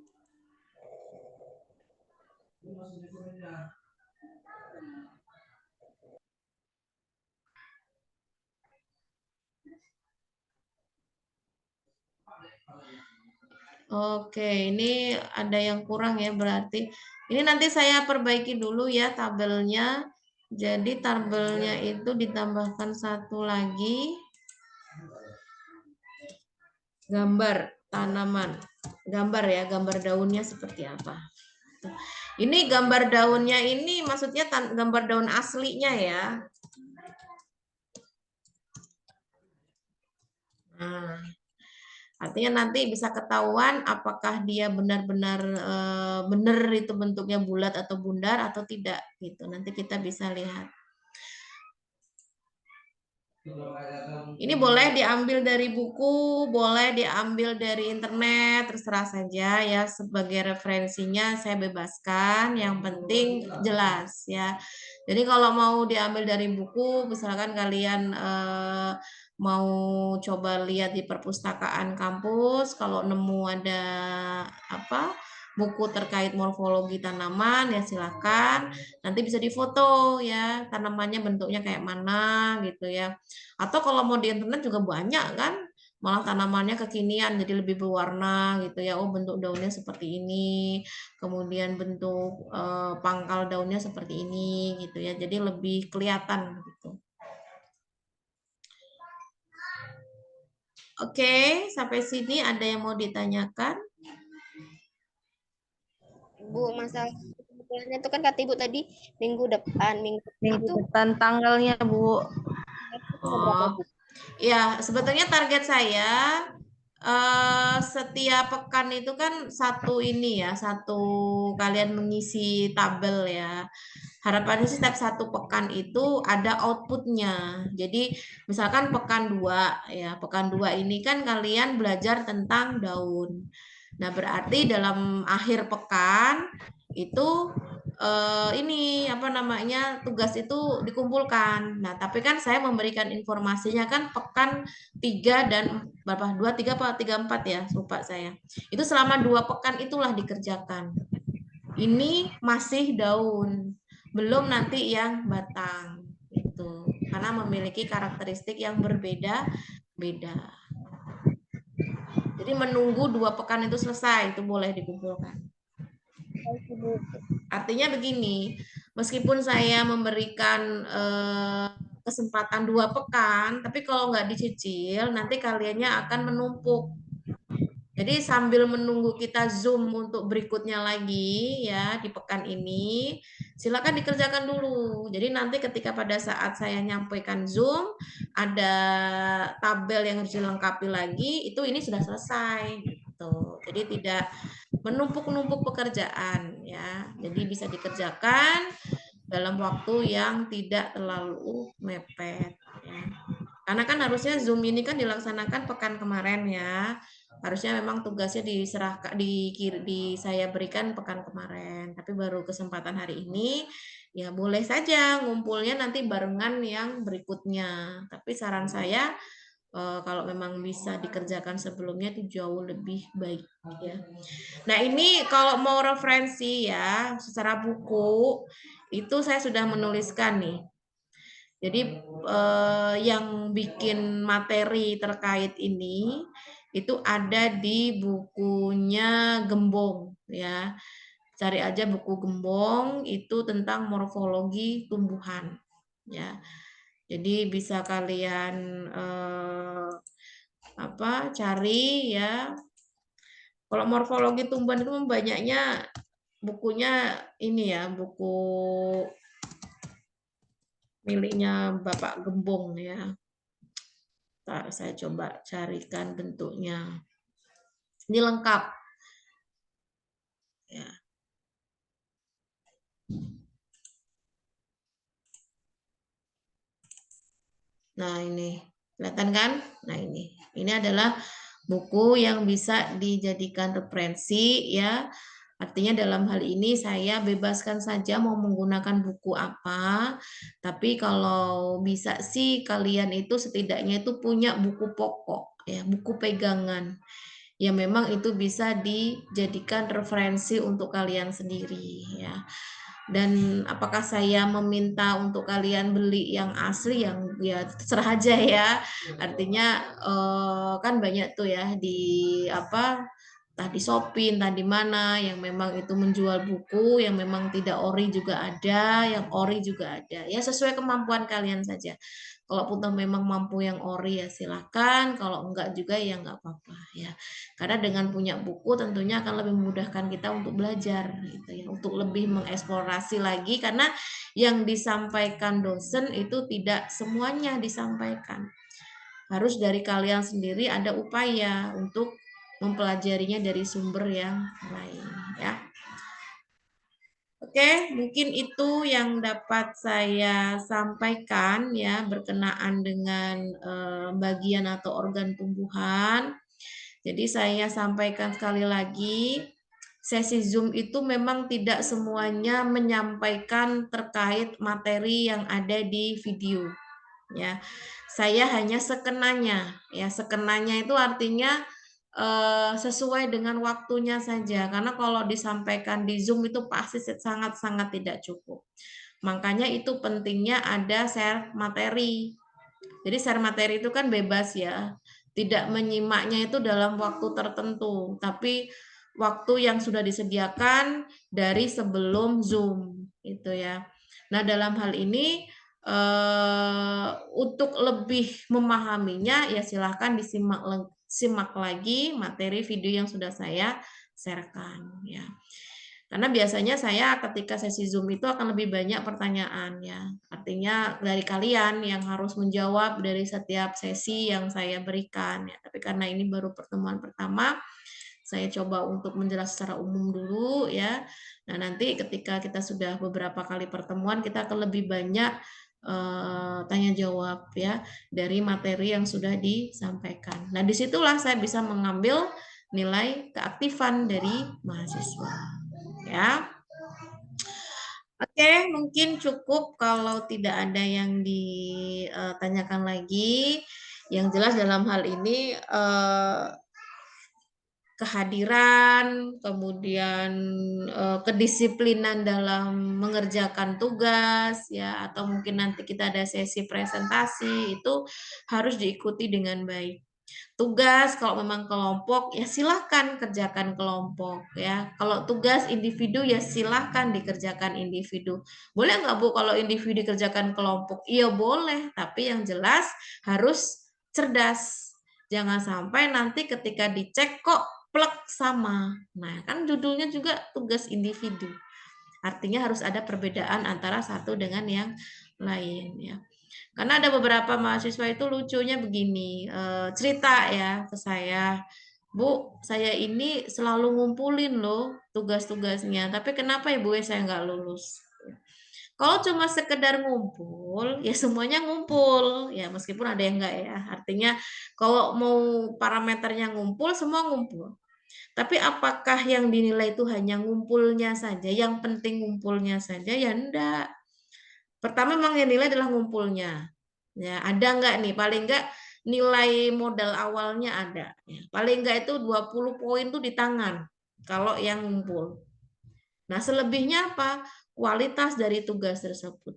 Oke, ini ada yang kurang ya berarti. Ini nanti saya perbaiki dulu ya tabelnya. Jadi tabelnya itu ditambahkan satu lagi. Gambar tanaman. Gambar ya, gambar daunnya seperti apa. Ini gambar daunnya ini maksudnya gambar daun aslinya ya. Nah, artinya nanti bisa ketahuan apakah dia benar-benar benar itu bentuknya bulat atau bundar atau tidak gitu. Nanti kita bisa lihat. Ini boleh diambil dari buku, boleh diambil dari internet, terserah saja ya. Sebagai referensinya saya bebaskan, yang penting jelas ya. Jadi kalau mau diambil dari buku, misalkan kalian mau coba lihat di perpustakaan kampus, kalau nemu ada apa buku terkait morfologi tanaman ya silakan. Nanti bisa difoto ya tanamannya bentuknya kayak mana gitu ya. Atau kalau mau di internet juga banyak kan, malah tanamannya kekinian jadi lebih berwarna gitu ya. Oh bentuk daunnya seperti ini, kemudian bentuk pangkal daunnya seperti ini gitu ya. Jadi lebih kelihatan gitu. Oke, sampai sini ada yang mau ditanyakan? Bu, masalah pengumpulannya itu kan kata Ibu tadi minggu depan Minggu itu depan tanggalnya, Bu. berapa, Bu? Ya, sebetulnya target saya setiap pekan itu kan satu ini ya, satu kalian mengisi tabel ya. Harapannya sih setiap satu pekan itu ada outputnya. Jadi misalkan pekan 2 ya, pekan 2 ini kan kalian belajar tentang daun. Nah, berarti dalam akhir pekan itu ini apa namanya tugas itu dikumpulkan. Nah, tapi kan saya memberikan informasinya kan pekan 3 dan berapa 2 3 apa 3 4 ya, lupa saya. Itu selama 2 pekan itulah dikerjakan. Ini masih daun, belum nanti yang batang itu. Karena memiliki karakteristik yang berbeda-beda. Jadi menunggu 2 pekan itu selesai itu boleh dikumpulkan. Artinya begini, meskipun saya memberikan kesempatan 2 pekan, tapi kalau nggak dicicil, nanti kaliannya akan menumpuk. Jadi sambil menunggu kita Zoom untuk berikutnya lagi ya di pekan ini, silakan dikerjakan dulu. Jadi nanti ketika pada saat saya nyampaikan Zoom, ada tabel yang harus dilengkapi lagi, itu ini sudah selesai gitu. Jadi tidak menumpuk-numpuk pekerjaan ya. Jadi bisa dikerjakan dalam waktu yang tidak terlalu mepet ya. Karena kan harusnya Zoom ini kan dilaksanakan pekan kemarin ya. Harusnya memang tugasnya diserahkan di saya berikan pekan kemarin, tapi baru kesempatan hari ini ya boleh saja ngumpulnya nanti barengan yang berikutnya. Tapi saran saya kalau memang bisa dikerjakan sebelumnya itu jauh lebih baik ya. Nah, ini kalau mau referensi ya secara buku itu saya sudah menuliskan nih. Jadi yang bikin materi terkait ini itu ada di bukunya Gembong ya. Cari aja buku Gembong itu tentang morfologi tumbuhan ya. Jadi bisa kalian cari ya. Kalau morfologi tumbuhan itu banyaknya bukunya ini ya, buku miliknya Bapak Gembong ya. Ntar saya coba carikan bentuknya. Ini lengkap. Ya. Nah, ini kelihatan kan? Nah, ini adalah buku yang bisa dijadikan referensi ya. Artinya dalam hal ini saya bebaskan saja mau menggunakan buku apa, tapi kalau bisa sih kalian itu setidaknya itu punya buku pokok ya, buku pegangan. Ya memang itu bisa dijadikan referensi untuk kalian sendiri ya. Dan apakah saya meminta untuk kalian beli yang asli, yang ya terserah aja ya. Artinya kan banyak tuh ya di apa, entah di Shopee, entah di mana yang memang itu menjual buku yang memang tidak ori juga ada, yang ori juga ada. Ya sesuai kemampuan kalian saja. Kalaupun memang mampu yang ori ya silakan, kalau enggak juga ya enggak apa-apa ya. Karena dengan punya buku tentunya akan lebih memudahkan kita untuk belajar gitu ya, untuk lebih mengeksplorasi lagi karena yang disampaikan dosen itu tidak semuanya disampaikan. Harus dari kalian sendiri ada upaya untuk mempelajarinya dari sumber yang lain ya. Oke, mungkin itu yang dapat saya sampaikan ya berkenaan dengan bagian atau organ tumbuhan. Jadi saya sampaikan sekali lagi, sesi Zoom itu memang tidak semuanya menyampaikan terkait materi yang ada di video. Ya, saya hanya sekenanya. Ya, sekenanya itu artinya sesuai dengan waktunya saja. Karena kalau disampaikan di Zoom itu pasti sangat-sangat tidak cukup. Makanya itu pentingnya ada share materi. Jadi share materi itu kan bebas ya. Tidak menyimaknya itu dalam waktu tertentu, tapi waktu yang sudah disediakan dari sebelum Zoom itu ya. Nah, dalam hal ini untuk lebih memahaminya ya silahkan simak lagi materi video yang sudah saya sharekan ya. Karena biasanya saya ketika sesi Zoom itu akan lebih banyak pertanyaan ya. Artinya dari kalian yang harus menjawab dari setiap sesi yang saya berikan ya. Tapi karena ini baru pertemuan pertama, saya coba untuk menjelaskan secara umum dulu ya. Nah, nanti ketika kita sudah beberapa kali pertemuan, kita akan lebih banyak tanya jawab ya dari materi yang sudah disampaikan. Nah, disitulah saya bisa mengambil nilai keaktifan dari mahasiswa. Ya. Oke, mungkin cukup kalau tidak ada yang ditanyakan lagi. Yang jelas dalam hal ini kehadiran, kemudian kedisiplinan dalam mengerjakan tugas ya, atau mungkin nanti kita ada sesi presentasi itu harus diikuti dengan baik. Tugas kalau memang kelompok ya silahkan kerjakan kelompok ya. Kalau tugas individu ya silahkan dikerjakan individu. Boleh nggak Bu kalau individu kerjakan kelompok? Iya boleh, tapi yang jelas harus cerdas. Jangan sampai nanti ketika dicek kok plek sama. Nah kan judulnya juga tugas individu. Artinya harus ada perbedaan antara satu dengan yang lain ya. Karena ada beberapa mahasiswa itu lucunya begini, cerita ya ke saya, Bu, saya ini selalu ngumpulin loh tugas-tugasnya, tapi kenapa ya Bu saya nggak lulus? Kalau cuma sekedar ngumpul, ya semuanya ngumpul, ya meskipun ada yang enggak ya. Artinya kalau mau parameternya ngumpul, semua ngumpul. Tapi apakah yang dinilai itu hanya ngumpulnya saja, yang penting ngumpulnya saja? Ya enggak. Pertama memang yang nilai adalah ngumpulnya. Ya, ada enggak nih? Paling enggak nilai modal awalnya ada. Ya, paling enggak itu 20 poin tuh di tangan kalau yang ngumpul. Nah, selebihnya apa? Kualitas dari tugas tersebut.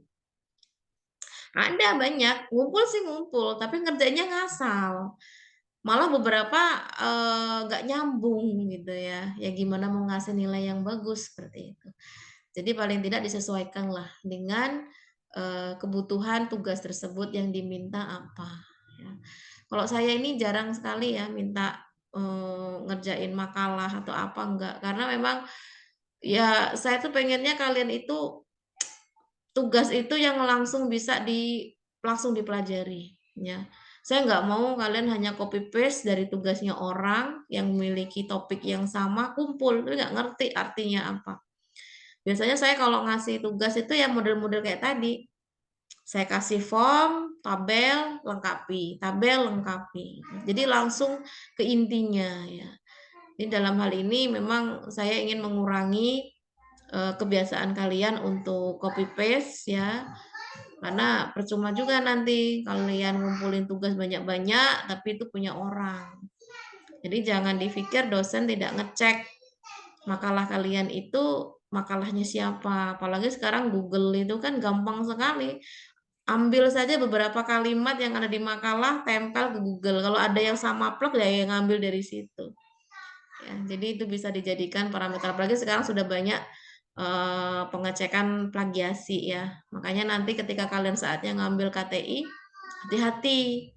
Ada banyak, ngumpul sih ngumpul, tapi ngerjainnya ngasal. Malah beberapa nggak nyambung gitu ya. Ya gimana mau ngasih nilai yang bagus seperti itu. Jadi paling tidak disesuaikan lah dengan kebutuhan tugas tersebut yang diminta apa. Ya. Kalau saya ini jarang sekali ya minta ngerjain makalah atau apa enggak, karena memang ya saya tuh pengennya kalian itu tugas itu yang langsung bisa langsung dipelajari ya. Saya nggak mau kalian hanya copy paste dari tugasnya orang yang memiliki topik yang sama kumpul, tapi nggak ngerti artinya apa. Biasanya saya kalau ngasih tugas itu ya model-model kayak tadi. Saya kasih form, tabel, lengkapi, tabel, lengkapi. Jadi langsung ke intinya ya. Jadi dalam hal ini memang saya ingin mengurangi kebiasaan kalian untuk copy paste ya. Karena percuma juga nanti kalian ngumpulin tugas banyak-banyak tapi itu punya orang. Jadi jangan dipikir dosen tidak ngecek makalah kalian itu makalahnya siapa. Apalagi sekarang Google itu kan gampang sekali. Ambil saja beberapa kalimat yang ada di makalah, tempel ke Google. Kalau ada yang sama plek ya yang ngambil dari situ. Ya, jadi itu bisa dijadikan parameter. Apalagi sekarang sudah banyak pengecekan plagiasi ya. Makanya nanti ketika kalian saatnya ngambil KTI, hati-hati.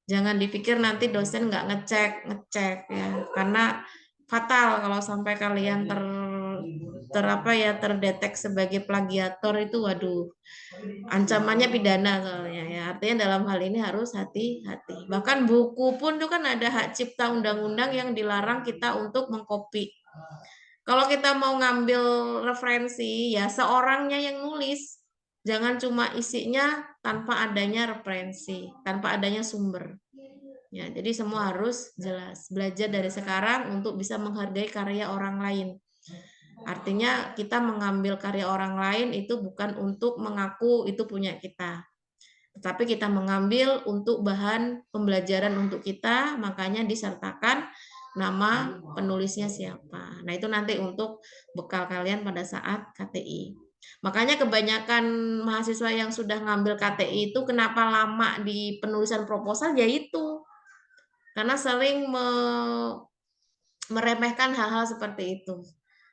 Jangan dipikir nanti dosen nggak ngecek ya. Karena fatal kalau sampai kalian terdetek sebagai plagiator itu, waduh, ancamannya pidana soalnya ya. Artinya dalam hal ini harus hati-hati. Bahkan buku pun itu kan ada hak cipta undang-undang yang dilarang kita untuk mengcopy. Kalau kita mau ngambil referensi ya seorangnya yang nulis. Jangan cuma isinya tanpa adanya referensi, tanpa adanya sumber. Ya, jadi semua harus jelas. Belajar dari sekarang untuk bisa menghargai karya orang lain. Artinya kita mengambil karya orang lain itu bukan untuk mengaku itu punya kita. Tetapi kita mengambil untuk bahan pembelajaran untuk kita, makanya disertakan nama penulisnya siapa. Nah, itu nanti untuk bekal kalian pada saat KTI. Makanya kebanyakan mahasiswa yang sudah ngambil KTI itu kenapa lama di penulisan proposal, yaitu karena sering meremehkan hal-hal seperti itu.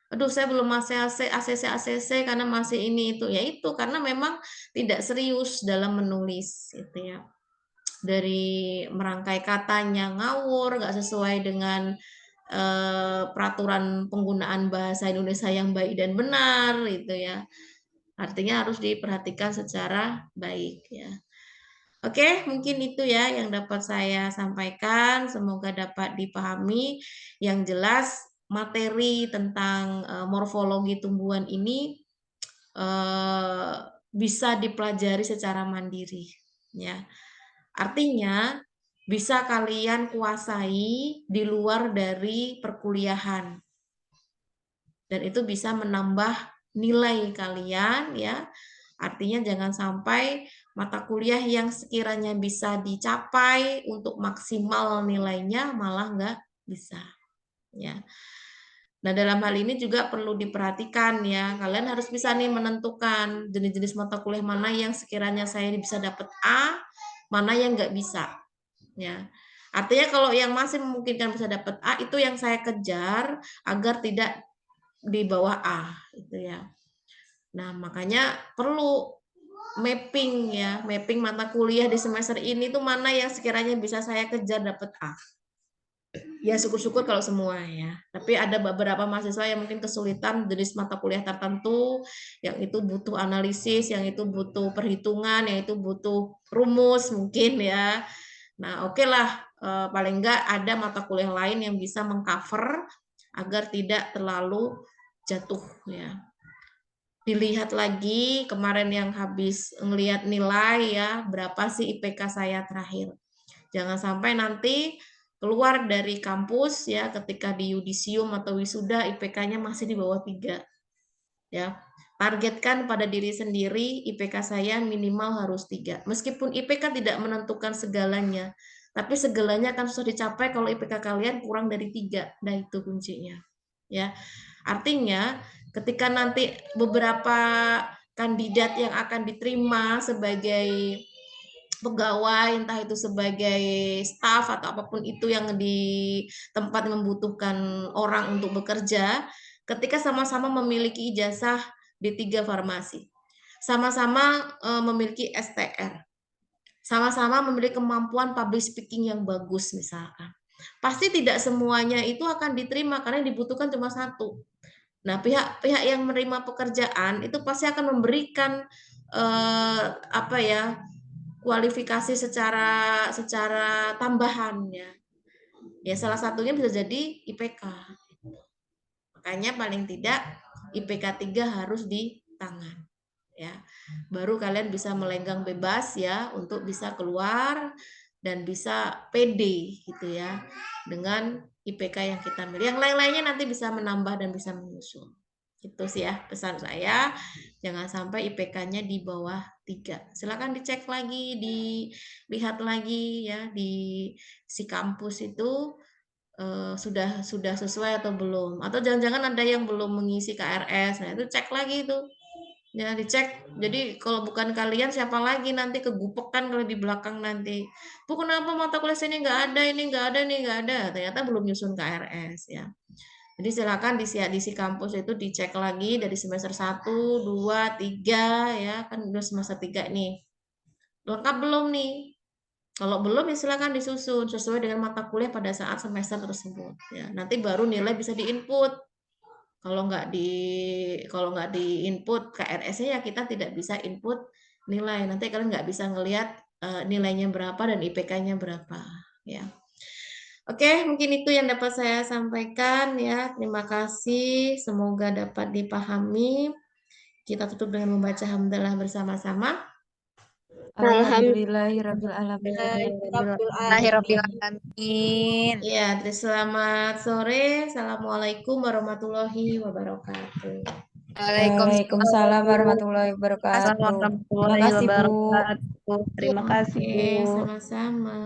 Aduh, saya belum masih ACC karena masih ini itu. Ya itu karena memang tidak serius dalam menulis gitu ya. Dari merangkai katanya ngawur, nggak sesuai dengan peraturan penggunaan bahasa Indonesia yang baik dan benar gitu ya. Artinya harus diperhatikan secara baik ya. Oke, mungkin itu ya yang dapat saya sampaikan. Semoga dapat dipahami. Yang jelas materi tentang morfologi tumbuhan ini bisa dipelajari secara mandiri ya. Artinya bisa kalian kuasai di luar dari perkuliahan. Dan itu bisa menambah nilai kalian ya. Artinya jangan sampai mata kuliah yang sekiranya bisa dicapai untuk maksimal nilainya malah nggak bisa. Ya. Nah, dalam hal ini juga perlu diperhatikan ya. Kalian harus bisa nih menentukan jenis-jenis mata kuliah mana yang sekiranya saya bisa dapat A, mana yang nggak bisa. Ya. Artinya kalau yang masih memungkinkan bisa dapat A itu yang saya kejar agar tidak di bawah A gitu ya. Nah, makanya perlu mapping ya, mapping mata kuliah di semester ini tuh mana yang sekiranya bisa saya kejar dapat A. Ya syukur-syukur kalau semua ya. Tapi ada beberapa mahasiswa yang mungkin kesulitan jenis mata kuliah tertentu, yang itu butuh analisis, yang itu butuh perhitungan, yang itu butuh rumus mungkin ya. Nah, oke lah, paling enggak ada mata kuliah lain yang bisa mengcover agar tidak terlalu jatuh ya. Dilihat lagi kemarin yang habis ngelihat nilai ya, berapa sih IPK saya terakhir. Jangan sampai nanti keluar dari kampus ya ketika di yudisium atau wisuda IPK-nya masih di bawah 3. Ya. Targetkan pada diri sendiri IPK saya minimal harus 3. Meskipun IPK tidak menentukan segalanya, tapi segalanya akan susah dicapai kalau IPK kalian kurang dari 3. Nah, itu kuncinya. Ya. Artinya ketika nanti beberapa kandidat yang akan diterima sebagai pegawai, entah itu sebagai staf atau apapun itu yang di tempat membutuhkan orang untuk bekerja, ketika sama-sama memiliki ijazah D3 farmasi, sama-sama memiliki STR, sama-sama memiliki kemampuan public speaking yang bagus misalkan, pasti tidak semuanya itu akan diterima karena dibutuhkan cuma satu. Nah, pihak-pihak yang menerima pekerjaan itu pasti akan memberikan kualifikasi secara tambahan ya. Ya salah satunya bisa jadi IPK. Makanya paling tidak IPK 3 harus di tangan ya. Baru kalian bisa melenggang bebas ya untuk bisa keluar dan bisa pede gitu ya dengan IPK yang kita milih. Yang lain-lainnya nanti bisa menambah dan bisa menyusul. Itu sih ya pesan saya. Jangan sampai IPK-nya di bawah 3. Silakan dicek lagi, dilihat lagi ya di si kampus itu sudah sesuai atau belum. Atau jangan-jangan ada yang belum mengisi KRS. Nah, itu cek lagi itu. Ya, dicek. Jadi kalau bukan kalian siapa lagi nanti kegupekan kalau di belakang nanti. Bu, kenapa mata kuliah ini nggak ada, ini nggak ada, ini nggak ada. Ternyata belum nyusun KRS ya. Jadi silakan di kampus itu dicek lagi dari semester 1, 2, 3 ya. Kan udah semester 3 nih. Lengkap belum nih? Kalau belum ya silakan disusun sesuai dengan mata kuliah pada saat semester tersebut ya. Nanti baru nilai bisa diinput. Kalau nggak di input KRS-nya ya kita tidak bisa input nilai. Nanti kalian nggak bisa ngelihat nilainya berapa dan IPK-nya berapa ya. Oke, mungkin itu yang dapat saya sampaikan ya. Terima kasih, semoga dapat dipahami. Kita tutup dengan membaca hamdalah bersama-sama. Alhamdulillahirabbil alamin. Alhamdulillahirabbil alamin. Ya, selamat sore. Assalamualaikum warahmatullahi wabarakatuh. Waalaikumsalam warahmatullahi wabarakatuh. Assalamualaikum Terima kasih, Bu. warahmatullahi wabarakatuh. Terima kasih, Oke, Bu. sama-sama.